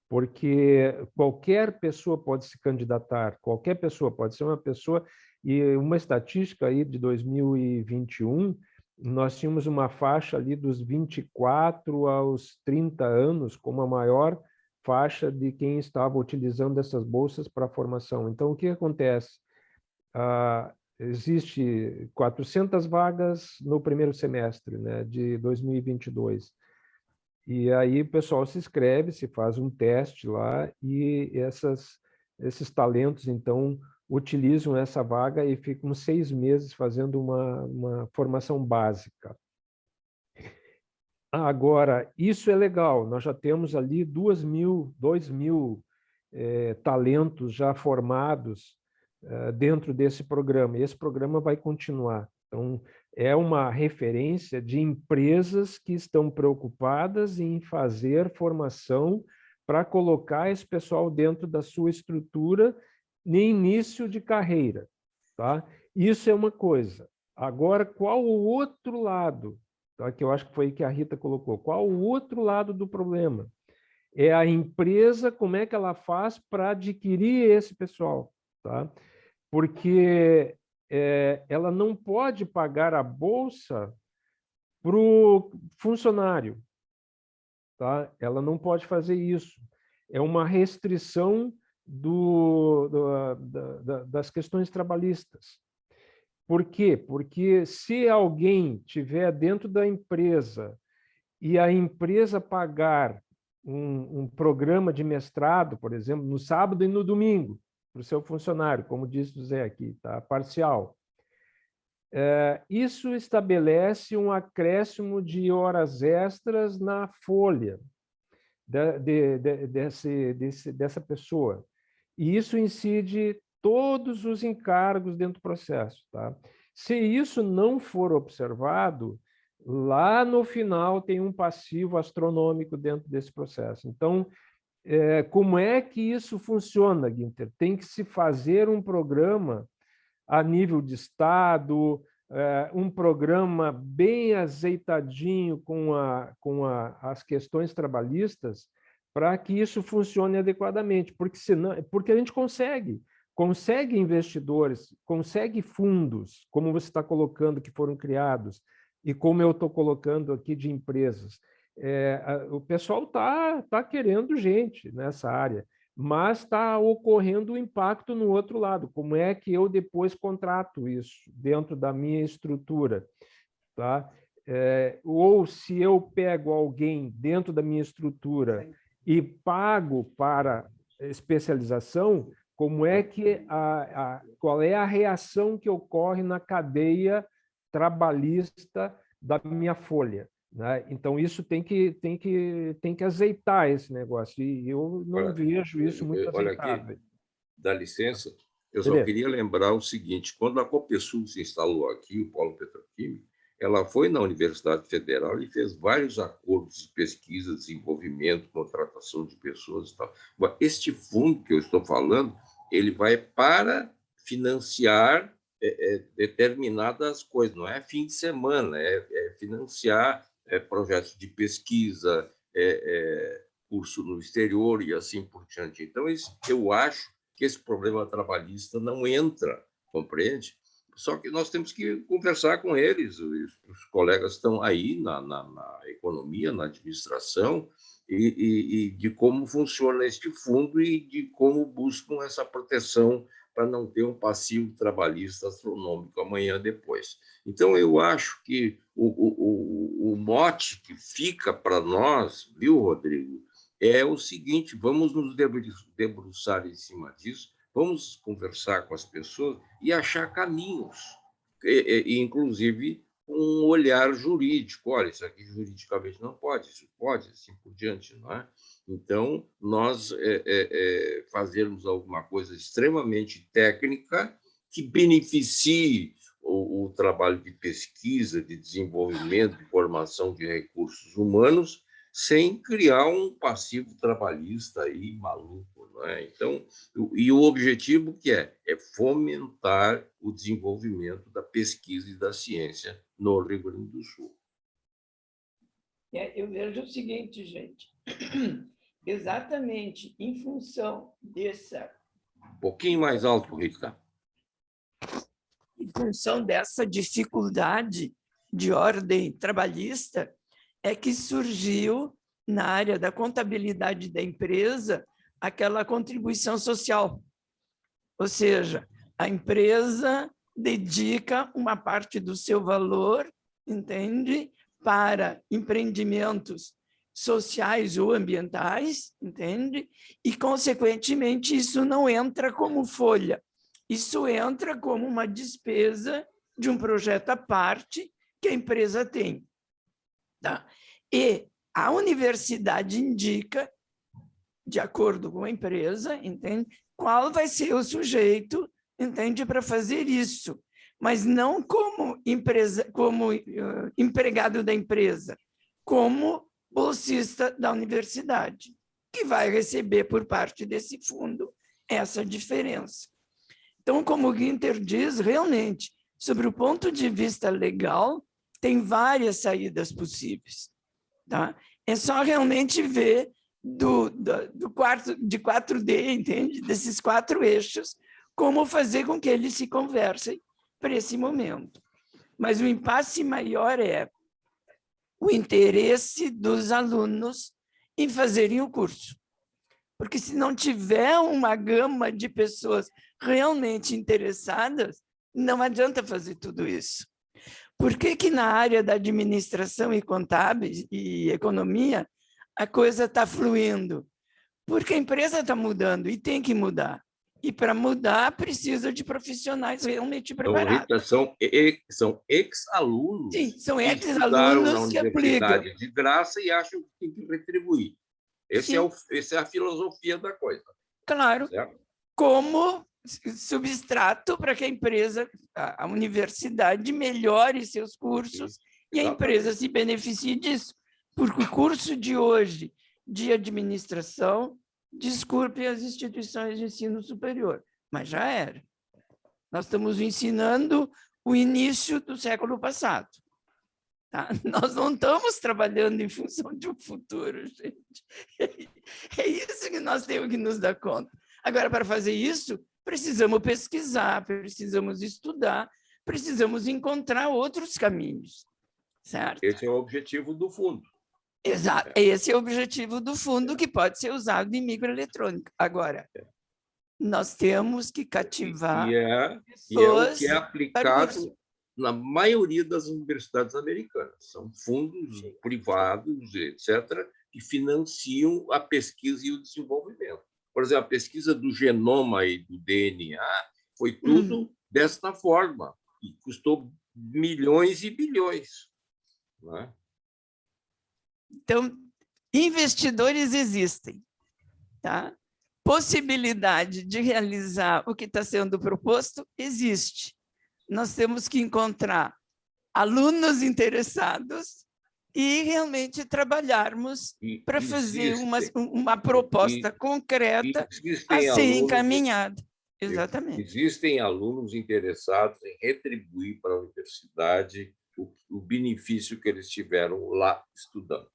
porque qualquer pessoa pode se candidatar, qualquer pessoa pode ser uma pessoa, e uma estatística aí de 2021, nós tínhamos uma faixa ali dos 24 aos 30 anos como a maior faixa de quem estava utilizando essas bolsas para formação. Então, o que acontece? Existe 400 vagas no primeiro semestre, né, de 2022. E aí o pessoal se inscreve, se faz um teste lá, e esses talentos, então, utilizam essa vaga e ficam 6 meses fazendo uma formação básica. Agora, isso é legal, nós já temos ali 2.000 talentos já formados dentro desse programa, e esse programa vai continuar. Então, é uma referência de empresas que estão preocupadas em fazer formação para colocar esse pessoal dentro da sua estrutura no início de carreira, tá? Isso é uma coisa. Agora, qual o outro lado? Tá? Que eu acho que foi que a Rita colocou. Qual o outro lado do problema? É a empresa, como é que ela faz para adquirir esse pessoal, tá? Porque ela não pode pagar a bolsa para o funcionário, tá? Ela não pode fazer isso. É uma restrição das questões trabalhistas. Por quê? Porque se alguém tiver dentro da empresa e a empresa pagar um programa de mestrado, por exemplo, no sábado e no domingo, para o seu funcionário, como disse o Zé aqui, tá? Parcial. Isso estabelece um acréscimo de horas extras na folha dessa pessoa. E isso incide todos os encargos dentro do processo, tá? Se isso não for observado, lá no final tem um passivo astronômico dentro desse processo. Então, como é que isso funciona, Guinter? Tem que se fazer um programa a nível de Estado, um programa bem azeitadinho com as questões trabalhistas, para que isso funcione adequadamente, porque a gente consegue investidores, consegue fundos, como você está colocando, que foram criados, e como eu estou colocando aqui de empresas. O pessoal está querendo gente nessa área, mas está ocorrendo um impacto no outro lado. Como é que eu depois contrato isso dentro da minha estrutura? Tá? Ou se eu pego alguém dentro da minha estrutura e pago para especialização, como é que qual é a reação que ocorre na cadeia trabalhista da minha folha? Né? Então, isso tem que azeitar esse negócio, e eu não vejo isso muito azeitado.
Olha aqui, dá licença, eu só queria lembrar o seguinte: quando a Copesul se instalou aqui, o Polo Petroquímico, ela foi na Universidade Federal e fez vários acordos de pesquisa, desenvolvimento, contratação de pessoas e tal. Este fundo que eu estou falando, ele vai para financiar determinadas coisas, não é fim de semana, é financiar projetos de pesquisa, curso no exterior e assim por diante. Então, eu acho que esse problema trabalhista não entra, compreende? Só que nós temos que conversar com eles, os colegas estão aí na economia, na administração, e de como funciona este fundo e de como buscam essa proteção para não ter um passivo trabalhista astronômico amanhã depois. Então, eu acho que o mote que fica para nós, viu, Rodrigo, é o seguinte: vamos nos debruçar em cima disso, vamos conversar com as pessoas e achar caminhos, inclusive com um olhar jurídico. Olha, isso aqui juridicamente não pode, isso pode, assim por diante, não é? Então, nós fazermos alguma coisa extremamente técnica que beneficie o trabalho de pesquisa, de desenvolvimento, de formação de recursos humanos, sem criar um passivo trabalhista aí maluco, não é? Então, e o objetivo que é fomentar o desenvolvimento da pesquisa e da ciência no Rio Grande do Sul.
Eu vejo o seguinte, gente, exatamente em função dessa...
Um pouquinho mais alto, Rita.
Em função dessa dificuldade de ordem trabalhista, é que surgiu, na área da contabilidade da empresa, aquela contribuição social. Ou seja, a empresa dedica uma parte do seu valor, entende, para empreendimentos sociais ou ambientais, entende? E, consequentemente, isso não entra como folha. Isso entra como uma despesa de um projeto à parte que a empresa tem. Tá? E a universidade indica, de acordo com a empresa, entende, qual vai ser o sujeito, entende, para fazer isso, mas não como empregado da empresa, como bolsista da universidade, que vai receber por parte desse fundo essa diferença. Então, como o Guinter diz, realmente, sobre o ponto de vista legal, tem várias saídas possíveis. Tá? É só realmente ver de 4D, entende? Desses 4 eixos, como fazer com que eles se conversem para esse momento. Mas o impasse maior é o interesse dos alunos em fazerem o curso. Porque se não tiver uma gama de pessoas realmente interessadas, não adianta fazer tudo isso. Por que na área da administração e contábeis e economia a coisa está fluindo? Porque a empresa está mudando e tem que mudar. E para mudar precisa de profissionais realmente preparados.
Então, Rita, são ex-alunos.
Sim, são
ex-alunos
ex-alunos que aplicam.
de graça e acham que tem que retribuir. Essa é a filosofia da coisa.
Claro,
certo?
Como substrato para que a empresa, a universidade, melhore seus cursos e a empresa se beneficie disso. Porque o curso de hoje de administração, desculpe as instituições de ensino superior, mas já era. Nós estamos ensinando o início do século passado. Tá? Nós não estamos trabalhando em função de um futuro, gente. É isso que nós temos que nos dar conta. Agora, para fazer isso, precisamos pesquisar, precisamos estudar, precisamos encontrar outros caminhos. Certo?
Esse é o objetivo do fundo.
Exato. Esse é o objetivo do fundo, que pode ser usado em microeletrônica. Agora, nós temos que cativar
e é o que é aplicado na maioria das universidades americanas. São fundos privados, etc., que financiam a pesquisa e o desenvolvimento. Por exemplo, a pesquisa do genoma e do DNA foi tudo desta forma, e custou milhões e bilhões. Não é?
Então, investidores existem, tá? Possibilidade de realizar o que está sendo proposto existe. Nós temos que encontrar alunos interessados e realmente trabalharmos para fazer uma proposta concreta a ser encaminhada. Exatamente.
Existem alunos interessados em retribuir para a universidade o benefício que eles tiveram lá estudando.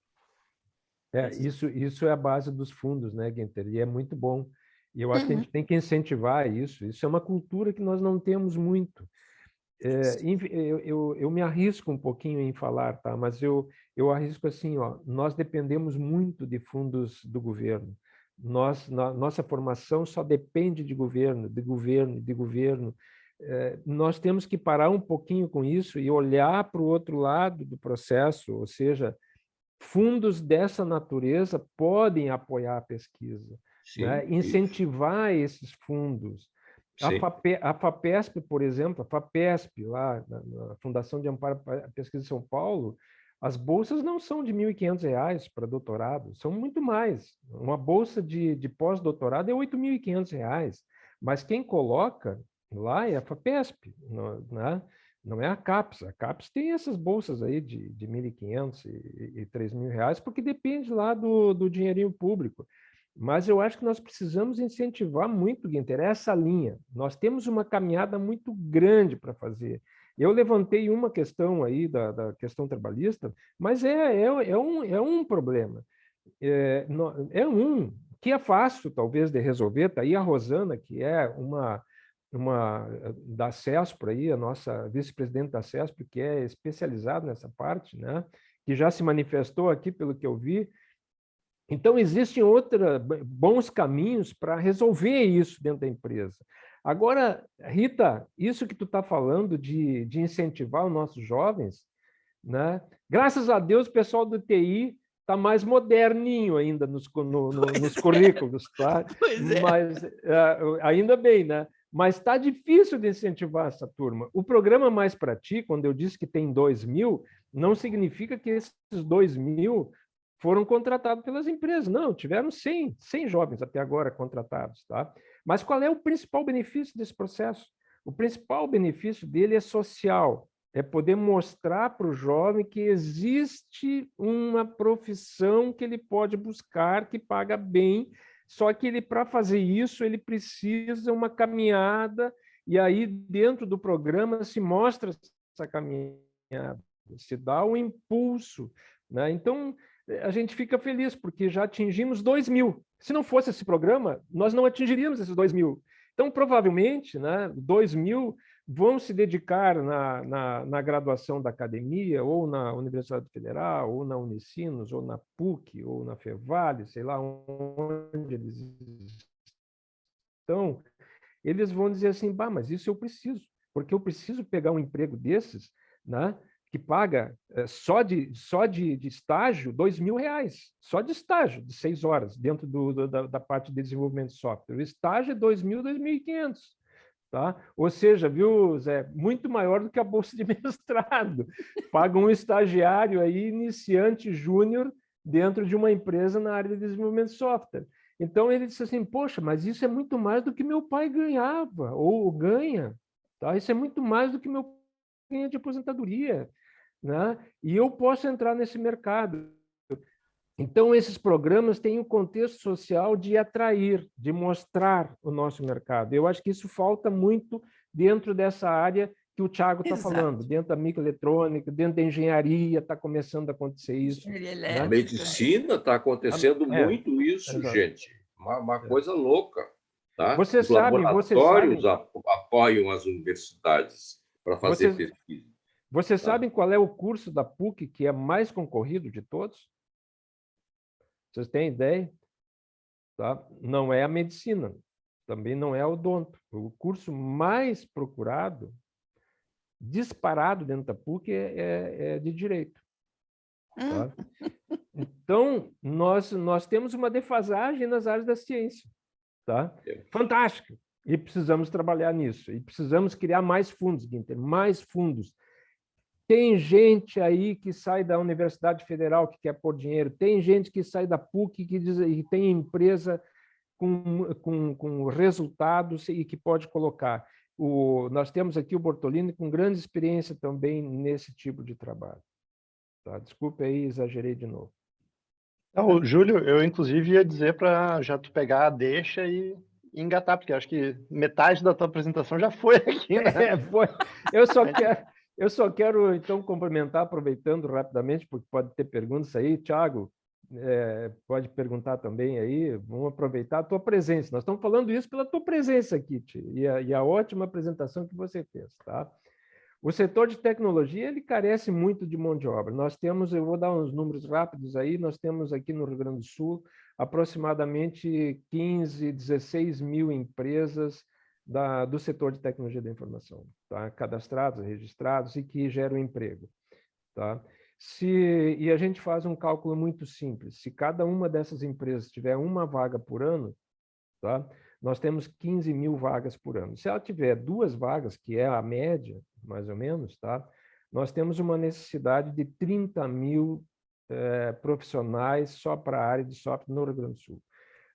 Isso é a base dos fundos, né, Guinter? E é muito bom. E eu acho que a gente tem que incentivar isso. Isso é uma cultura que nós não temos muito. Eu me arrisco um pouquinho em falar, tá? Mas eu arrisco assim, ó, nós dependemos muito de fundos do governo. Nossa formação só depende de governo. Nós temos que parar um pouquinho com isso e olhar para o outro lado do processo, ou seja, fundos dessa natureza podem apoiar a pesquisa, né? Incentivar esses fundos
Sim.
A FAPESP, por exemplo, a FAPESP, lá na Fundação de Amparo à Pesquisa de São Paulo, as bolsas não são de R$ 1.500 para doutorado, são muito mais. Uma bolsa de pós-doutorado é R$ 8.500, mas quem coloca lá é a FAPESP, né? Não é a CAPES. A CAPES tem essas bolsas aí de R$ 1.500 e R$ 3.000, porque depende lá do dinheirinho público. Mas eu acho que nós precisamos incentivar muito, Guinter, essa linha. Nós temos uma caminhada muito grande para fazer. Eu levantei uma questão aí da questão trabalhista, mas é um problema. É um que é fácil, talvez, de resolver. Está aí a Rosana, que é uma da CESPRO, aí, a nossa vice-presidente da CESPRO, que é especializada nessa parte, né? Que já se manifestou aqui, pelo que eu vi. Então, existem bons caminhos para resolver isso dentro da empresa. Agora, Rita, isso que tu está falando de incentivar os nossos jovens, né? Graças a Deus, o pessoal do TI está mais moderninho ainda nos currículos, tá?
Pois é.
Mas ainda bem, né? Mas está difícil de incentivar essa turma. O programa Mais para Ti, quando eu disse que tem 2.000, não significa que esses 2.000 foram contratados pelas empresas. Não, tiveram 100 jovens até agora contratados, tá? Mas qual é o principal benefício desse processo? O principal benefício dele é social, é poder mostrar para o jovem que existe uma profissão que ele pode buscar, que paga bem, só que ele, para fazer isso, ele precisa uma caminhada, e aí dentro do programa se mostra essa caminhada, se dá um impulso, né? Então, a gente fica feliz, porque já atingimos 2.000. Se não fosse esse programa, nós não atingiríamos esses 2.000. Então, provavelmente, né, 2.000 vão se dedicar na graduação da academia, ou na Universidade Federal, ou na Unicinos, ou na PUC, ou na Fevale, sei lá onde eles estão. Eles vão dizer assim, bah, mas isso eu preciso, porque eu preciso pegar um emprego desses, né, que paga só de estágio R$ 2.000, só de estágio, de 6 horas, dentro da parte de desenvolvimento de software. O estágio é 2.000, 2.500. Tá? Ou seja, viu, Zé, muito maior do que a bolsa de mestrado. Paga um estagiário aí, iniciante júnior, dentro de uma empresa na área de desenvolvimento de software. Então, ele disse assim, poxa, mas isso é muito mais do que meu pai ganhava, ou ganha. Tá? Isso é muito mais do que meu pai ganha de aposentadoria, né? E eu posso entrar nesse mercado. Então, esses programas têm um contexto social de atrair, de mostrar o nosso mercado. Eu acho que isso falta muito dentro dessa área que o Thiago está falando, dentro da microeletrônica, dentro da engenharia, está começando a acontecer isso.
Na medicina está acontecendo muito isso, gente. Uma coisa louca. Tá?
Os
laboratórios apoiam as universidades para fazer pesquisa.
Vocês sabem qual é o curso da PUC que é mais concorrido de todos? Vocês têm ideia? Tá? Não é a medicina, também não é o odonto. O curso mais procurado, disparado dentro da PUC, é de direito. Tá? Então, nós temos uma defasagem nas áreas da ciência. Tá? Fantástica. E precisamos trabalhar nisso. E precisamos criar mais fundos, Guinter, mais fundos. Tem gente aí que sai da Universidade Federal que quer pôr dinheiro, tem gente que sai da PUC que tem empresa com resultados e que pode colocar. Nós temos aqui o Bortolini com grande experiência também nesse tipo de trabalho. Tá? Desculpe aí, exagerei de novo.
Não, Júlio, eu inclusive ia dizer para já tu pegar a deixa e engatar, porque acho que metade da tua apresentação já foi aqui, né?
Foi. Eu só quero, então, complementar, aproveitando rapidamente, porque pode ter perguntas aí. Thiago, pode perguntar também aí. Vamos aproveitar a tua presença. Nós estamos falando isso pela tua presença aqui, e a ótima apresentação que você fez. Tá? O setor de tecnologia, ele carece muito de mão de obra. Nós temos, eu vou dar uns números rápidos aí, nós temos aqui no Rio Grande do Sul aproximadamente 15, 16 mil empresas do setor de tecnologia da informação, tá? Cadastrados, registrados e que geram emprego. Tá? E a gente faz um cálculo muito simples. Se cada uma dessas empresas tiver uma vaga por ano, tá? nós temos 15 mil vagas por ano. Se ela tiver 2 vagas, que é a média, mais ou menos, tá? Nós temos uma necessidade de 30 mil profissionais só para a área de software no Rio Grande do Sul.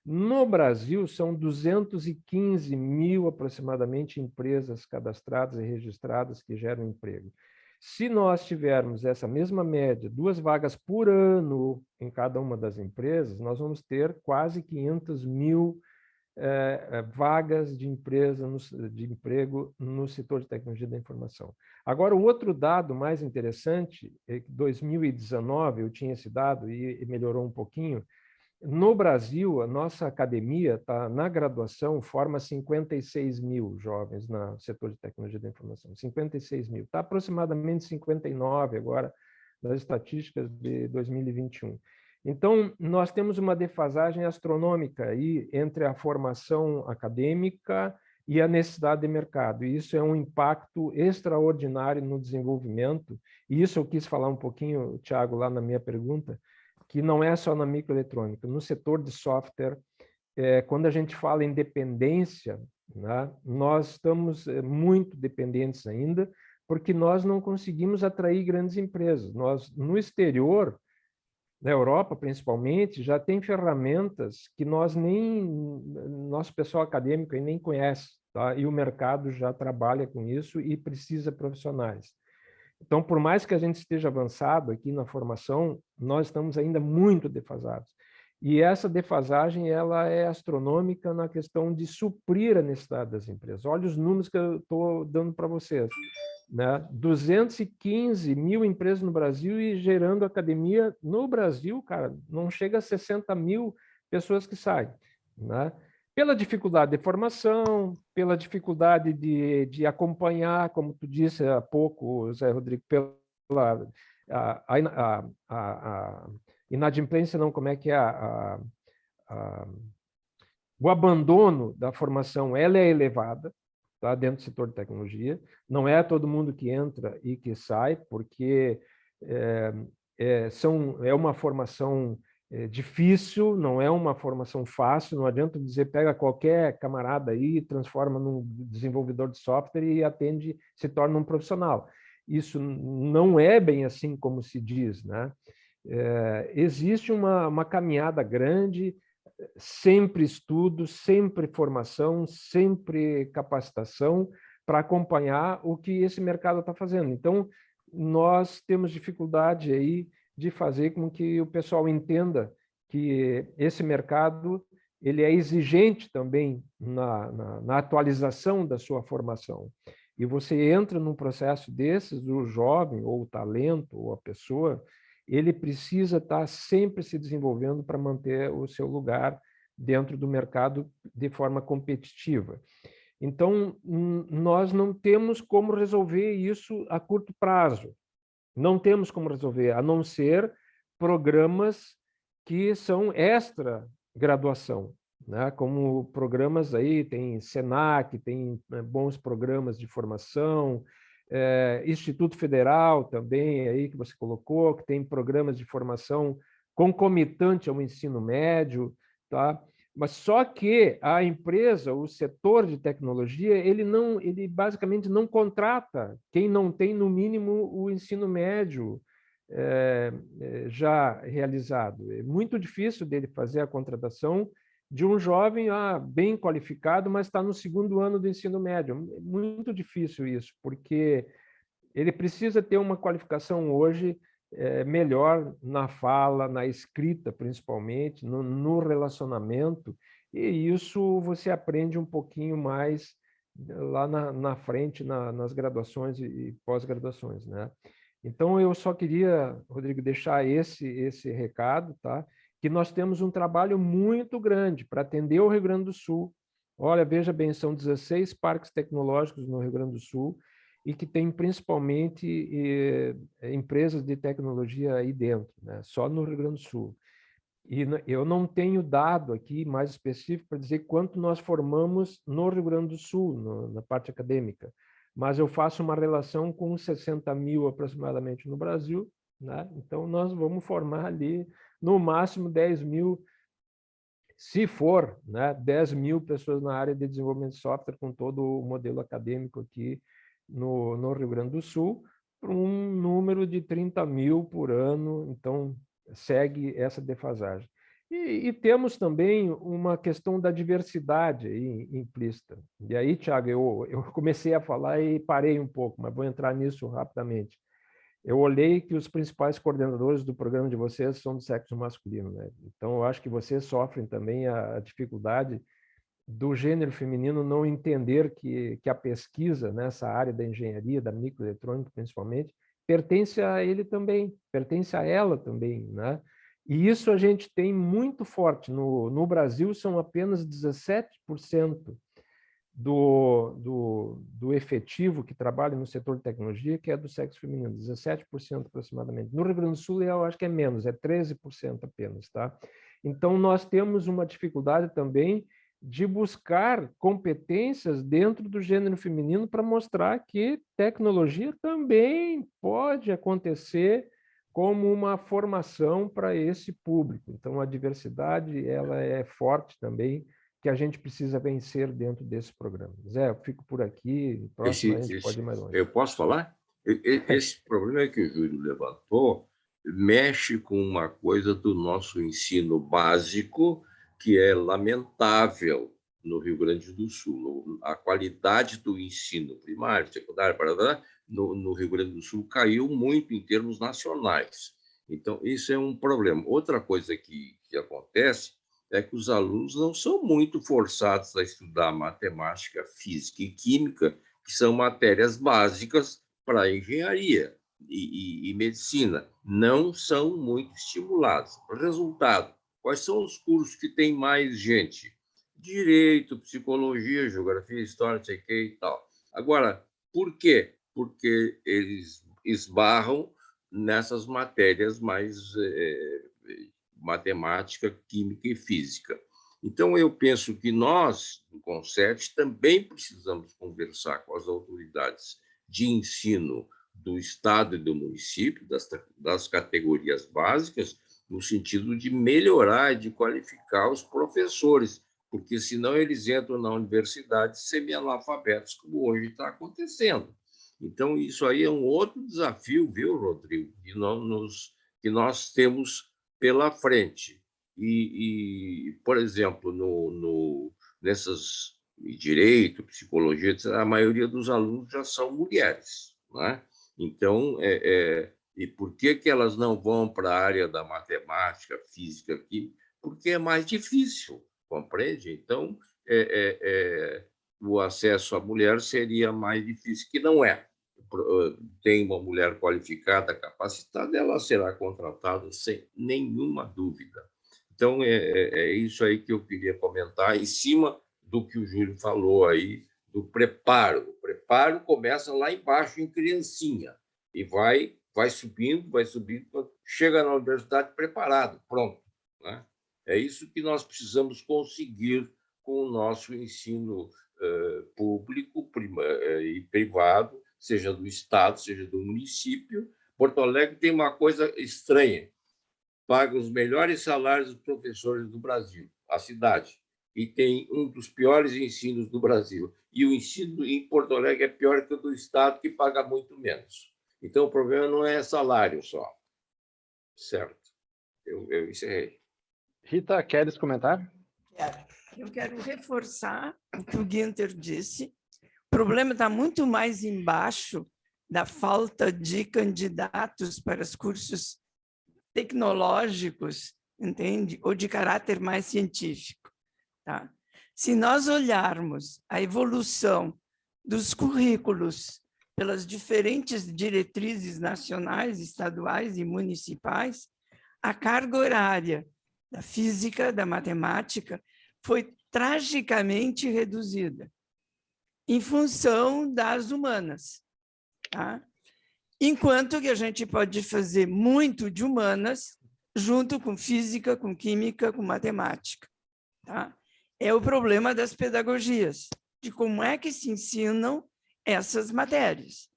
No Brasil, são 215 mil, aproximadamente, empresas cadastradas e registradas que geram emprego. Se nós tivermos essa mesma média, 2 vagas por ano em cada uma das empresas, nós vamos ter quase 500 mil vagas de emprego no setor de tecnologia da informação. Agora, o outro dado mais interessante é que 2019, eu tinha esse dado e melhorou um pouquinho. No Brasil, a nossa academia, na graduação, forma 56 mil jovens no setor de tecnologia da informação. 56 mil. Está aproximadamente 59 agora, das estatísticas de 2021. Então, nós temos uma defasagem astronômica aí entre a formação acadêmica e a necessidade de mercado. E isso é um impacto extraordinário no desenvolvimento. E isso eu quis falar um pouquinho, Thiago, lá na minha pergunta, que não é só na microeletrônica. No setor de software, quando a gente fala em dependência, né, nós estamos muito dependentes ainda, porque nós não conseguimos atrair grandes empresas. Nós, no exterior, na Europa, principalmente, já tem ferramentas que nosso pessoal acadêmico nem conhece, tá? E o mercado já trabalha com isso e precisa de profissionais. Então, por mais que a gente esteja avançado aqui na formação, nós estamos ainda muito defasados. E essa defasagem ela é astronômica na questão de suprir a necessidade das empresas. Olha os números que eu estou dando para vocês. Né? 215 mil empresas no Brasil e gerando academia no Brasil, cara, não chega a 60 mil pessoas que saem. Né? Pela dificuldade de formação, pela dificuldade de acompanhar, como tu disse há pouco, Zé Rodrigo, pela inadimplência, não, como é que é? O abandono da formação, ela é elevada, tá, dentro do setor de tecnologia. Não é todo mundo que entra e que sai, porque é uma formação difícil, não é uma formação fácil, não adianta dizer, pega qualquer camarada aí, transforma num desenvolvedor de software e atende, se torna um profissional. Isso não é bem assim como se diz, né? Existe uma caminhada grande, sempre estudo, sempre formação, sempre capacitação para acompanhar o que esse mercado está fazendo. Então, nós temos dificuldade aí de fazer com que o pessoal entenda que esse mercado ele é exigente também na atualização da sua formação. E você entra num processo desses, o jovem, ou o talento, ou a pessoa, ele precisa estar sempre se desenvolvendo para manter o seu lugar dentro do mercado de forma competitiva. Então, nós não temos como resolver isso a curto prazo. Não temos como resolver, a não ser programas que são extra-graduação, né? Como programas aí, tem Senac, tem bons programas de formação, Instituto Federal também, aí que você colocou, que tem programas de formação concomitante ao ensino médio, tá? Mas só que a empresa, o setor de tecnologia, ele basicamente não contrata quem não tem, no mínimo, o ensino médio já realizado. É muito difícil dele fazer a contratação de um jovem bem qualificado, mas está no 2º ano do ensino médio. É muito difícil isso, porque ele precisa ter uma qualificação hoje melhor na fala, na escrita, principalmente, no relacionamento, e isso você aprende um pouquinho mais lá na frente, nas graduações e pós-graduações, né? Então, eu só queria, Rodrigo, deixar esse recado, tá? Que nós temos um trabalho muito grande para atender o Rio Grande do Sul. Olha, veja bem, são 16 parques tecnológicos no Rio Grande do Sul, e que tem principalmente empresas de tecnologia aí dentro, né? Só no Rio Grande do Sul. E eu não tenho dado aqui mais específico para dizer quanto nós formamos no Rio Grande do Sul, na parte acadêmica, mas eu faço uma relação com 60 mil aproximadamente no Brasil, né? Então nós vamos formar ali no máximo 10 mil se for, né, 10 mil pessoas na área de desenvolvimento de software, com todo o modelo acadêmico aqui no Rio Grande do Sul, para um número de 30 mil por ano, então segue essa defasagem. E temos também uma questão da diversidade aí implícita. E aí, Thiago, eu comecei a falar e parei um pouco, mas vou entrar nisso rapidamente. Eu olhei que os principais coordenadores do programa de vocês são do sexo masculino, né? Então, eu acho que vocês sofrem também a dificuldade do gênero feminino não entender que a pesquisa nessa área da engenharia, da microeletrônica principalmente, pertence a ele também, pertence a ela também, né? E isso a gente tem muito forte. No Brasil, são apenas 17% do efetivo que trabalha no setor de tecnologia, que é do sexo feminino, 17% aproximadamente. No Rio Grande do Sul, eu acho que é menos, é 13% apenas, tá? Então, nós temos uma dificuldade também de buscar competências dentro do gênero feminino para mostrar que tecnologia também pode acontecer como uma formação para esse público. Então, a diversidade ela é forte também, que a gente precisa vencer dentro desse programa. Zé, eu fico por aqui, próximo a gente pode ir mais longe.
Eu posso falar? Esse problema que o Júlio levantou mexe com uma coisa do nosso ensino básico que é lamentável no Rio Grande do Sul. A qualidade do ensino primário, secundário, no Rio Grande do Sul caiu muito em termos nacionais. Então, isso é um problema. Outra coisa que acontece é que os alunos não são muito forçados a estudar matemática, física e química, que são matérias básicas para a engenharia e medicina. Não são muito estimulados. Resultado, quais são os cursos que têm mais gente? Direito, psicologia, geografia, história, não sei o que e tal. Agora, por quê? Porque eles esbarram nessas matérias mais matemática, química e física. Então, eu penso que nós, do CONCET, também precisamos conversar com as autoridades de ensino do Estado e do município, das categorias básicas, no sentido de melhorar e de qualificar os professores, porque senão eles entram na universidade semi-analfabetos, como hoje está acontecendo. Então, isso aí é um outro desafio, viu, Rodrigo, que nós temos pela frente. Por exemplo, nessas direito, psicologia, etc., a maioria dos alunos já são mulheres, né? Então, e por que elas não vão para a área da matemática, física aqui? Porque é mais difícil, compreende? Então, o acesso à mulher seria mais difícil, que não é. Tem uma mulher qualificada, capacitada, ela será contratada sem nenhuma dúvida. Então, é isso aí que eu queria comentar, em cima do que o Júlio falou aí, do preparo. O preparo começa lá embaixo, em criancinha, e vai subindo, chega na universidade preparado, pronto, né? É isso que nós precisamos conseguir com o nosso ensino público e privado, seja do Estado, seja do município. Porto Alegre tem uma coisa estranha, paga os melhores salários dos professores do Brasil, a cidade, e tem um dos piores ensinos do Brasil. E o ensino em Porto Alegre é pior que o do Estado, que paga muito menos. Então, o problema não é salário só. Certo. Eu encerrei.
Rita, queres comentar?
Eu quero reforçar o que o Günther disse. O problema está muito mais embaixo da falta de candidatos para os cursos tecnológicos, entende? Ou de caráter mais científico. Tá? Se nós olharmos a evolução dos currículos pelas diferentes diretrizes nacionais, estaduais e municipais, a carga horária da física, da matemática, foi tragicamente reduzida em função das humanas. Tá? Enquanto que a gente pode fazer muito de humanas junto com física, com química, com matemática. Tá? É o problema das pedagogias, de como é que se ensinam essas matérias,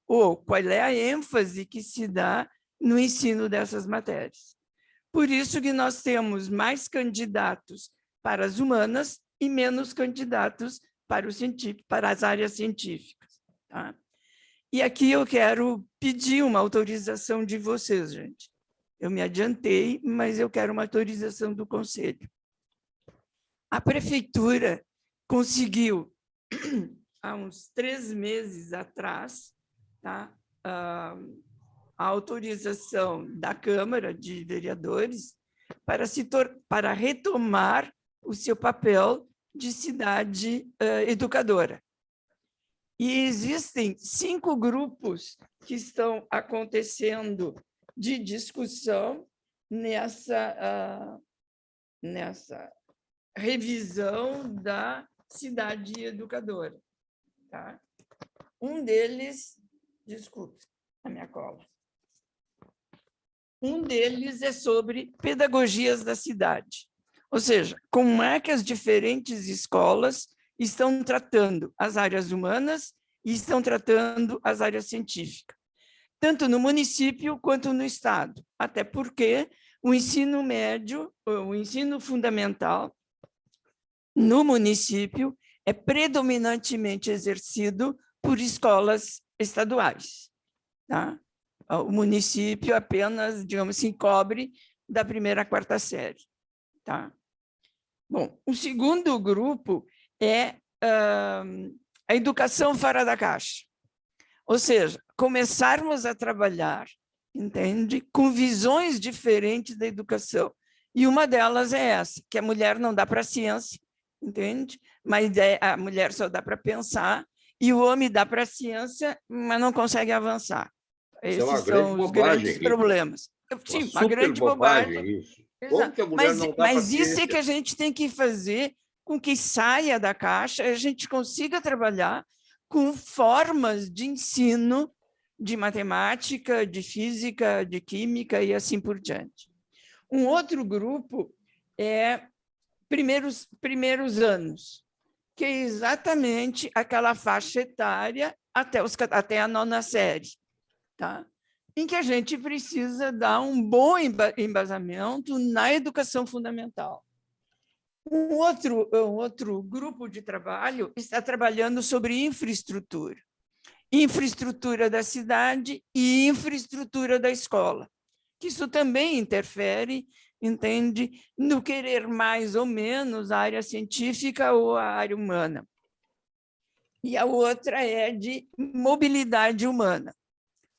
ou qual é a ênfase que se dá no ensino dessas matérias. Por isso que nós temos mais candidatos para as humanas e menos candidatos para, para as áreas científicas. Tá? E aqui eu quero pedir uma autorização de vocês, gente. Eu me adiantei, mas eu quero uma autorização do Conselho. A Prefeitura conseguiu, há uns 3 meses atrás, tá? A autorização da Câmara de Vereadores para retomar o seu papel de cidade educadora. E existem 5 grupos que estão acontecendo de discussão nessa revisão da cidade educadora. Tá? Um deles, desculpe a minha cola, um deles é sobre pedagogias da cidade, ou seja, como é que as diferentes escolas estão tratando as áreas humanas e estão tratando as áreas científicas, tanto no município quanto no estado, até porque o ensino médio, o ensino fundamental no município é predominantemente exercido por escolas estaduais. Tá? O município apenas, digamos assim, cobre da 1ª à 4ª série. Tá? Bom, o segundo grupo é a educação fora da caixa. Ou seja, começarmos a trabalhar, entende? Com visões diferentes da educação. E uma delas é essa, que a mulher não dá para a ciência, entende? Mas a mulher só dá para pensar, e o homem dá para a ciência, mas não consegue avançar. Esses são os grandes problemas. Sim, uma grande bobagem.
Isso. Como que a mulher não dá para a ciência?
Mas isso é que a gente tem que fazer com que saia da caixa, a gente consiga trabalhar com formas de ensino de matemática, de física, de química e assim por diante. Um outro grupo é primeiros anos, que é exatamente aquela faixa etária até a 9ª série, tá? Em que a gente precisa dar um bom embasamento na educação fundamental. Um outro grupo de trabalho está trabalhando sobre infraestrutura. Infraestrutura da cidade e infraestrutura da escola. Que isso também interfere, entende, no querer mais ou menos a área científica ou a área humana. E a outra é de mobilidade humana.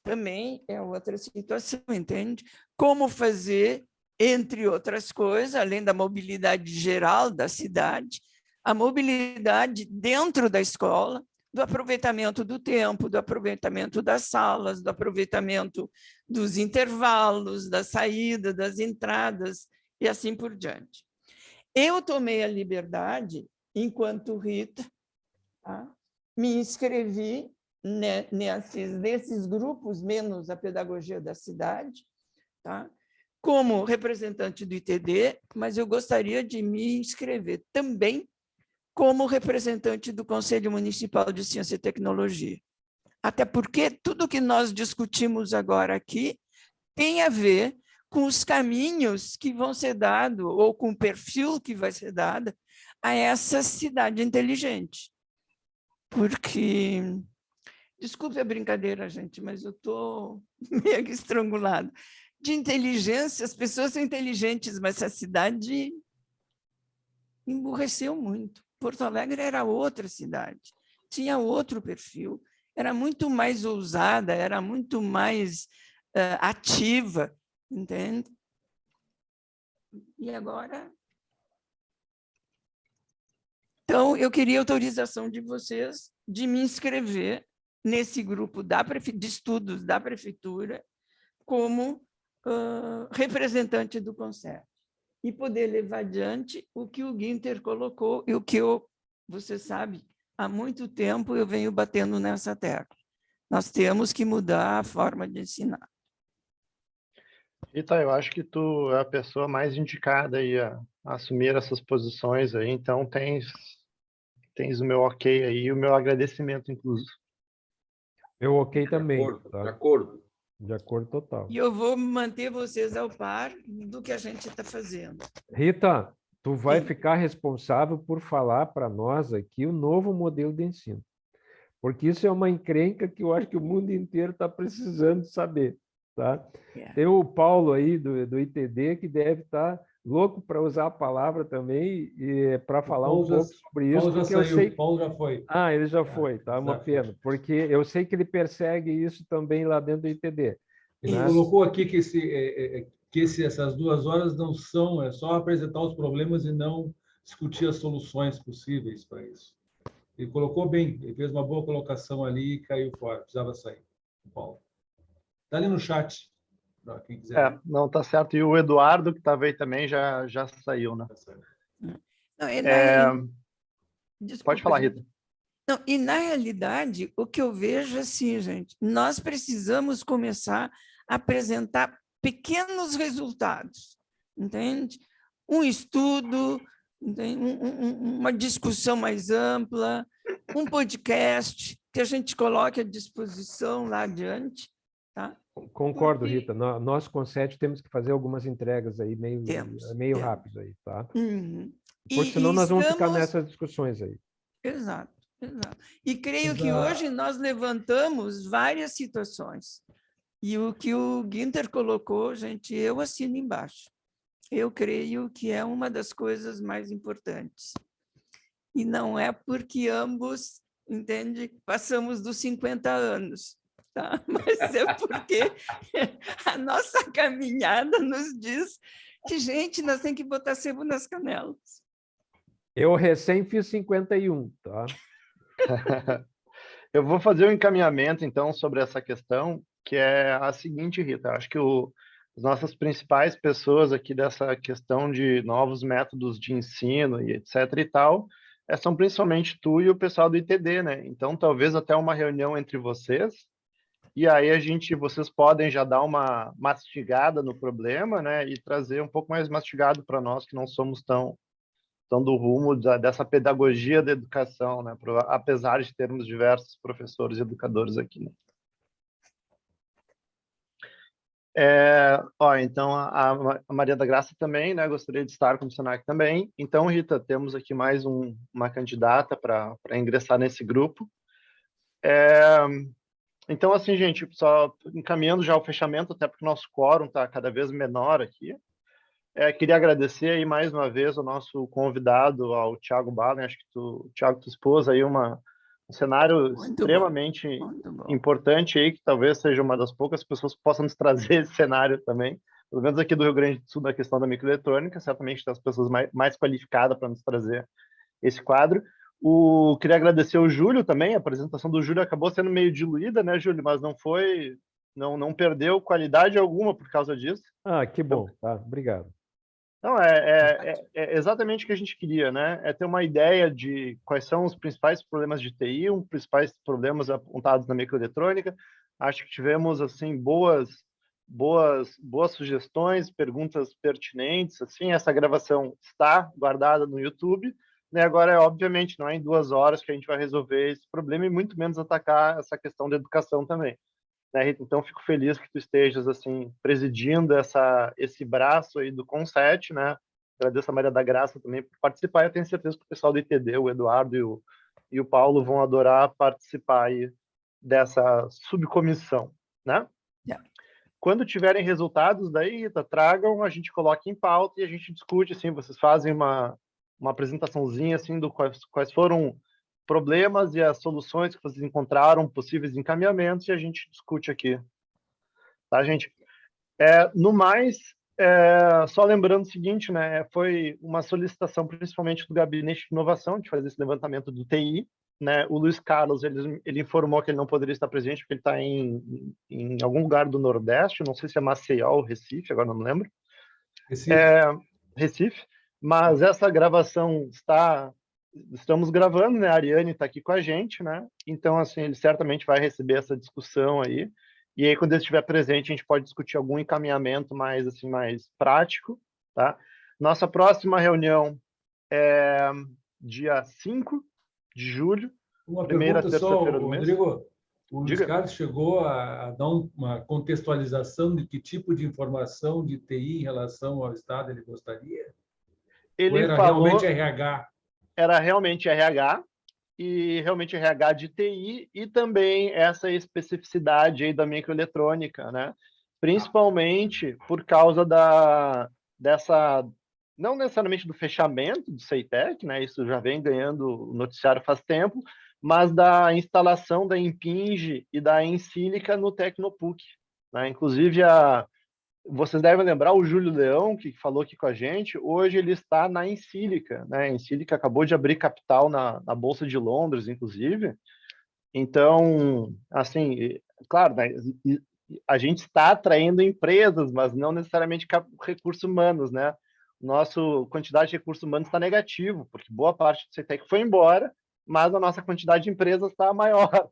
Também é outra situação, entende? Como fazer, entre outras coisas, além da mobilidade geral da cidade, a mobilidade dentro da escola, do aproveitamento do tempo, do aproveitamento das salas, do aproveitamento dos intervalos, da saída, das entradas, e assim por diante. Eu tomei a liberdade, enquanto Rita, tá? Me inscrevi nesses grupos, menos a pedagogia da cidade, tá? Como representante do ITD, mas eu gostaria de me inscrever também como representante do Conselho Municipal de Ciência e Tecnologia. Até porque tudo que nós discutimos agora aqui tem a ver com os caminhos que vão ser dados, ou com o perfil que vai ser dado a essa cidade inteligente. Porque, desculpe a brincadeira, gente, mas eu estou meio que estrangulada. De inteligência, as pessoas são inteligentes, mas essa cidade emburreceu muito. Porto Alegre era outra cidade, tinha outro perfil, era muito mais ousada, era muito mais ativa, entende? E agora... Então, eu queria autorização de vocês de me inscrever nesse grupo de estudos da Prefeitura como representante do Conselho e poder levar adiante o que o Guinter colocou e o que você sabe, há muito tempo eu venho batendo nessa tecla. Nós temos que mudar a forma de ensinar.
Rita, eu acho que tu é a pessoa mais indicada aí a assumir essas posições aí, então tens o meu ok aí, o meu agradecimento, inclusive.
Eu ok também.
De acordo.
De acordo total.
E eu vou manter vocês ao par do que a gente está fazendo.
Rita, tu vai
Sim.
ficar responsável por falar para nós aqui o novo modelo de ensino. Porque isso é uma encrenca que eu acho que o mundo inteiro está precisando saber. Tá? Tem o Paulo aí do ITD que deve estar louco para usar a palavra também e para falar um pouco sobre isso.
Paulo já
porque eu
saiu,
sei...
Paulo já foi.
Ah, ele já foi, tá? Uma pena, porque eu sei que ele persegue isso também lá dentro do ITD.
Ele
Né?
colocou aqui que essas 2 horas não são, é só apresentar os problemas e não discutir as soluções possíveis para isso. Ele colocou bem, ele fez uma boa colocação ali e caiu fora, precisava sair. Paulo. Está ali no chat, para quem quiser.
Não, tá certo. E o Eduardo, que estava aí também, já saiu, né?
Tá certo.
Não, desculpa,
Pode falar,
gente.
Rita.
Não, e, na realidade, o que eu vejo é assim, gente, nós precisamos começar a apresentar pequenos resultados, entende? Um estudo, entende? Uma discussão mais ampla, um podcast que a gente coloque à disposição lá adiante. Tá?
Concordo, Rita. Nós, com o CET, temos que fazer algumas entregas aí meio
Temos.
rápido aí, tá?
Uhum.
Porque senão nós vamos ficar
estamos...
nessas discussões aí.
Exato. E creio que hoje nós levantamos várias situações. E o que o Günther colocou, gente, eu assino embaixo. Eu creio que é uma das coisas mais importantes. E não é porque ambos, entende, passamos dos 50 anos, tá? Mas é porque a nossa caminhada nos diz que, gente, nós temos que botar sebo nas canelas.
Eu recém fiz 51, tá?
Eu vou fazer um encaminhamento, então, sobre essa questão, que é a seguinte, Rita. Acho que as nossas principais pessoas aqui dessa questão de novos métodos de ensino e etc. e tal, são principalmente tu e o pessoal do ITD, né? Então, talvez até uma reunião entre vocês, e aí vocês podem já dar uma mastigada no problema, né? E trazer um pouco mais mastigado para nós, que não somos tão do rumo dessa pedagogia da educação, né? Apesar de termos diversos professores e educadores aqui. Né? Então, a Maria da Graça também, né? Gostaria de estar como Senac também. Então, Rita, temos aqui mais uma candidata para ingressar nesse grupo. Então, assim, gente, só encaminhando já o fechamento, até porque o nosso quórum está cada vez menor aqui. Queria agradecer aí mais uma vez ao nosso convidado, ao Thiago Balen. Acho que Thiago, tu expôs aí um cenário extremamente importante aí, que talvez seja uma das poucas pessoas que possam nos trazer esse cenário também, pelo menos aqui do Rio Grande do Sul, da questão da microeletrônica. Certamente tem as pessoas mais qualificadas para nos trazer esse quadro. Queria agradecer o Júlio também. A apresentação do Júlio acabou sendo meio diluída, né, Júlio? Mas não perdeu qualidade alguma por causa disso.
Ah, que bom. Tá, obrigado.
Não, é exatamente o que a gente queria, né? É ter uma ideia de quais são os principais problemas de TI, os principais problemas apontados na microeletrônica. Acho que tivemos assim boas sugestões, perguntas pertinentes. Assim, essa gravação está guardada no YouTube. Né? Agora, obviamente, não é em 2 horas que a gente vai resolver esse problema e muito menos atacar essa questão da educação também. Né, Rita? Então, fico feliz que tu estejas assim presidindo esse braço aí do Conset, né? Agradeço a Maria da Graça também por participar. E eu tenho certeza que o pessoal do ITD, o Eduardo e o Paulo, vão adorar participar aí dessa subcomissão, né? Quando tiverem resultados daí, Rita, tragam, a gente coloca em pauta e a gente discute, assim, vocês fazem uma apresentaçãozinha assim do quais foram problemas e as soluções que vocês encontraram, possíveis encaminhamentos, e a gente discute aqui. Tá, gente? No mais, só lembrando o seguinte, né? Foi uma solicitação, principalmente do Gabinete de Inovação, de fazer esse levantamento do TI. Né? O Luiz Carlos, ele informou que ele não poderia estar presente, porque ele está em algum lugar do Nordeste, não sei se é Maceió ou Recife, agora não me lembro. Recife. Mas essa gravação estamos gravando, né? A Ariane está aqui com a gente, né? Então, assim, ele certamente vai receber essa discussão aí. E aí, quando ele estiver presente, a gente pode discutir algum encaminhamento mais prático, tá? Nossa próxima reunião é dia 5 de julho,
uma
primeira
pergunta só,
terça-feira do mês.
Rodrigo. O Luiz
Diga.
Carlos chegou a dar uma contextualização de que tipo de informação de TI em relação ao Estado ele gostaria?
Ele
era
falou...
realmente RH?
Era realmente RH, e realmente RH de TI, e também essa especificidade aí da microeletrônica, né? Principalmente por causa dessa, não necessariamente do fechamento do CEITEC, né? Isso já vem ganhando noticiário faz tempo, mas da instalação da Impinj e da Ensilica no Tecnopuc, né? Inclusive, vocês devem lembrar o Júlio Leão, que falou aqui com a gente, hoje ele está na Ensilica, né? A Ensilica acabou de abrir capital na Bolsa de Londres, inclusive. Então, assim, claro, né, a gente está atraindo empresas, mas não necessariamente recursos humanos, né? Nossa quantidade de recursos humanos está negativo, porque boa parte do CETEC foi embora, mas a nossa quantidade de empresas está maior.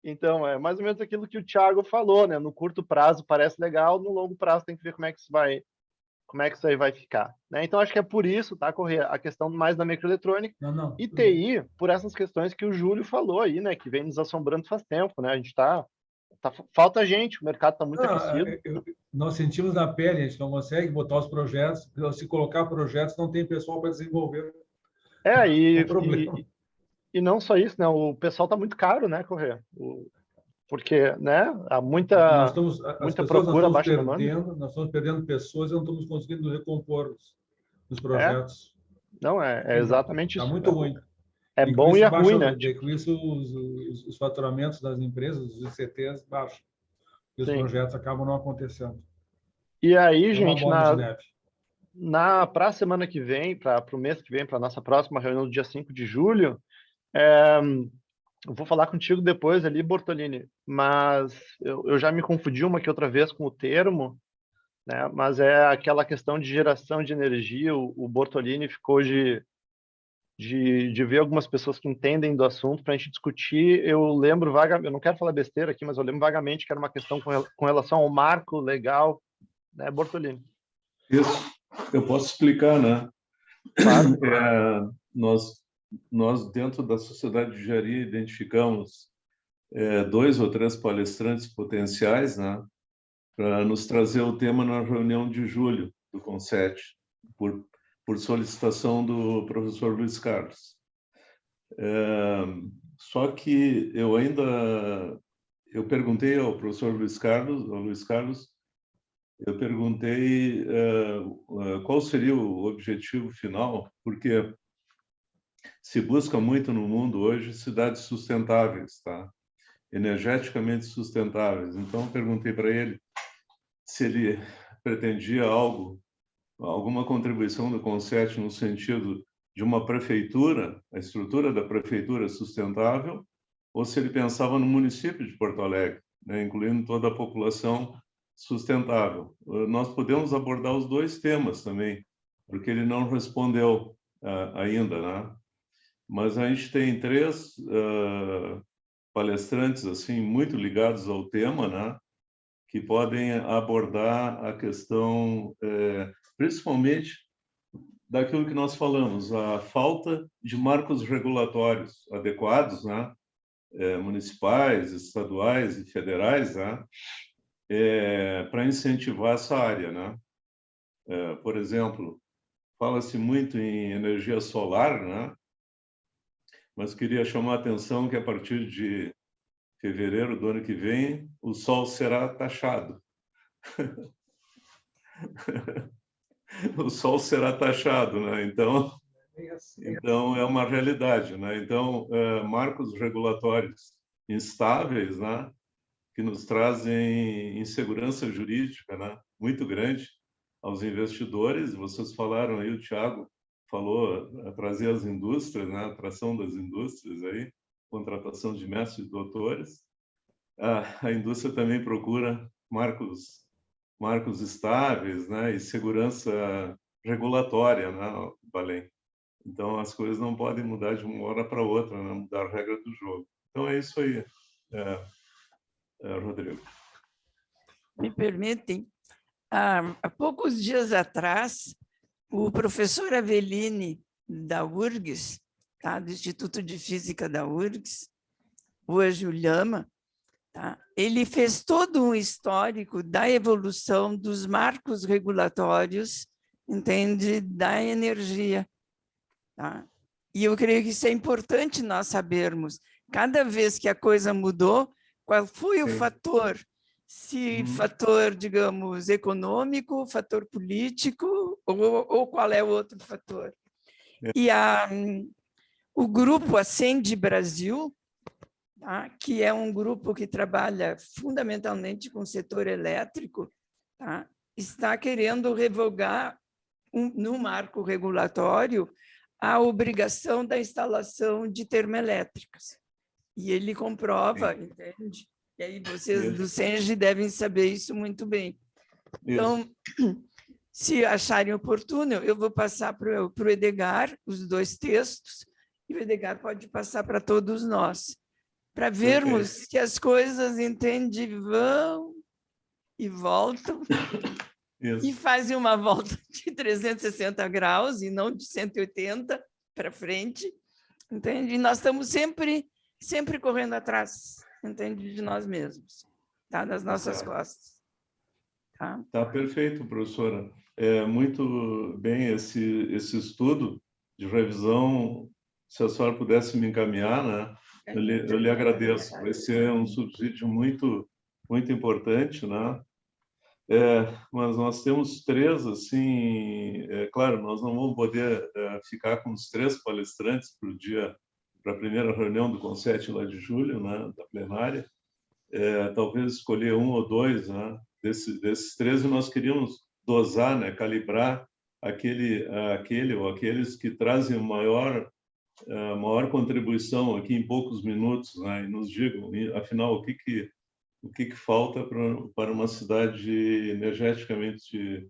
Então, é mais ou menos aquilo que o Thiago falou, né? No curto prazo parece legal, no longo prazo tem que ver como é que isso aí vai ficar, né? Então, acho que é por isso, tá, Corrêa, a questão mais da microeletrônica e TI, por essas questões que o Júlio falou aí, né? Que vem nos assombrando faz tempo, né? A gente falta gente, o mercado está muito aquecido.
Nós sentimos na pele, a gente não consegue botar os projetos, se colocar projetos, não tem pessoal para desenvolver.
É problema. E não só isso, né? O pessoal está muito caro, né, Corrêa? Porque, né, há muita procura, baixa demanda.
Nós estamos perdendo pessoas e não estamos conseguindo recompor os projetos.
Não, é exatamente isso.
Está muito ruim.
É bom e é ruim, né?
Com isso, os faturamentos das empresas, os ICTs, baixam. E os projetos acabam não acontecendo.
E aí, gente, para a semana que vem, para o mês que vem, para a nossa próxima reunião do dia 5 de julho, eu vou falar contigo depois ali, Bortolini, mas eu já me confundi uma que outra vez com o termo, né? Mas é aquela questão de geração de energia. O Bortolini ficou de ver algumas pessoas que entendem do assunto para a gente discutir. Eu lembro vagamente, eu não quero falar besteira aqui, mas eu lembro vagamente que era uma questão com relação ao marco legal, né, Bortolini?
Isso, eu posso explicar, né?
Claro.
Nós, dentro da Sociedade de Engenharia, identificamos 2 ou 3 palestrantes potenciais, né, para nos trazer o tema na reunião de julho do CONCET, por solicitação do professor Luiz Carlos. Só que eu perguntei ao professor Luiz Carlos, eu perguntei qual seria o objetivo final, porque se busca muito no mundo hoje cidades sustentáveis, tá? Energeticamente sustentáveis. Então, eu perguntei para ele se ele pretendia alguma contribuição do CONCET no sentido de uma prefeitura, a estrutura da prefeitura sustentável, ou se ele pensava no município de Porto Alegre, né, incluindo toda a população sustentável. Nós podemos abordar os 2 temas também, porque ele não respondeu ainda, né? Mas a gente tem 3 palestrantes assim muito ligados ao tema, né, que podem abordar a questão, principalmente daquilo que nós falamos, a falta de marcos regulatórios adequados, né, municipais, estaduais e federais, né, para incentivar essa área, né? Por exemplo, fala-se muito em energia solar, né? Mas queria chamar a atenção que a partir de fevereiro do ano que vem o sol será taxado. O sol será taxado, né? Então é uma realidade, né? Então, marcos regulatórios instáveis, né, que nos trazem insegurança jurídica, né, muito grande aos investidores. Vocês falaram aí, o Thiago falou, trazer as indústrias, né, a atração das indústrias aí, contratação de mestres e doutores. A indústria também procura marcos estáveis, né, e segurança regulatória, né, Valém. Então, as coisas não podem mudar de uma hora para outra, né, mudar a regra do jogo. Então, é isso aí, Rodrigo.
Me permitem, há poucos dias atrás, o professor Avelini, da URGS, tá, do Instituto de Física da URGS, hoje o Lhama, tá, ele fez todo um histórico da evolução dos marcos regulatórios entende, da energia. Tá? E eu creio que isso é importante nós sabermos. Cada vez que a coisa mudou, qual foi o fator? Se fator, digamos, econômico, fator político, ou qual é o outro fator? E o grupo Acende Brasil, tá? Que é um grupo que trabalha fundamentalmente com o setor elétrico, tá? Está querendo revogar, no marco regulatório, a obrigação da instalação de termoelétricas. E ele comprova, entende? E aí vocês do SENGE devem saber isso muito bem. Então, se acharem oportuno, eu vou passar para o Edgar os 2 textos, e o Edgar pode passar para todos nós, para vermos que as coisas, entende, vão e voltam, e fazem uma volta de 360 graus, e não de 180 para frente, entende? E nós estamos sempre correndo atrás, entende, de nós mesmos, tá? Das nossas costas. Tá?
Tá perfeito, professora. É muito bem esse estudo de revisão. Se a senhora pudesse me encaminhar, né? Eu lhe agradeço. Vai ser um subsídio muito importante, né? Mas nós temos 3, assim, claro, nós não vamos poder ficar com os 3 palestrantes para a primeira reunião do CONSET lá de julho, né, da plenária. Talvez escolher 1 ou 2, né, desses 13, nós queríamos dosar, né, calibrar aquele ou aqueles que trazem maior contribuição aqui em poucos minutos, né, e nos digam, afinal, o que falta para uma cidade energeticamente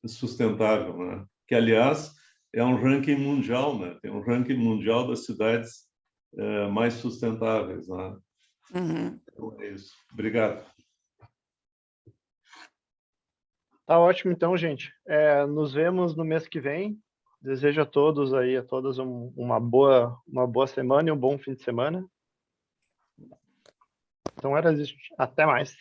sustentável, né? Que, aliás, é um ranking mundial, né? Tem um ranking mundial das cidades mais sustentáveis, né? Então, é isso. Obrigado.
Tá ótimo, então, gente. Nos vemos no mês que vem. Desejo a todos aí, a todas uma boa semana e um bom fim de semana. Então era isso. Até mais.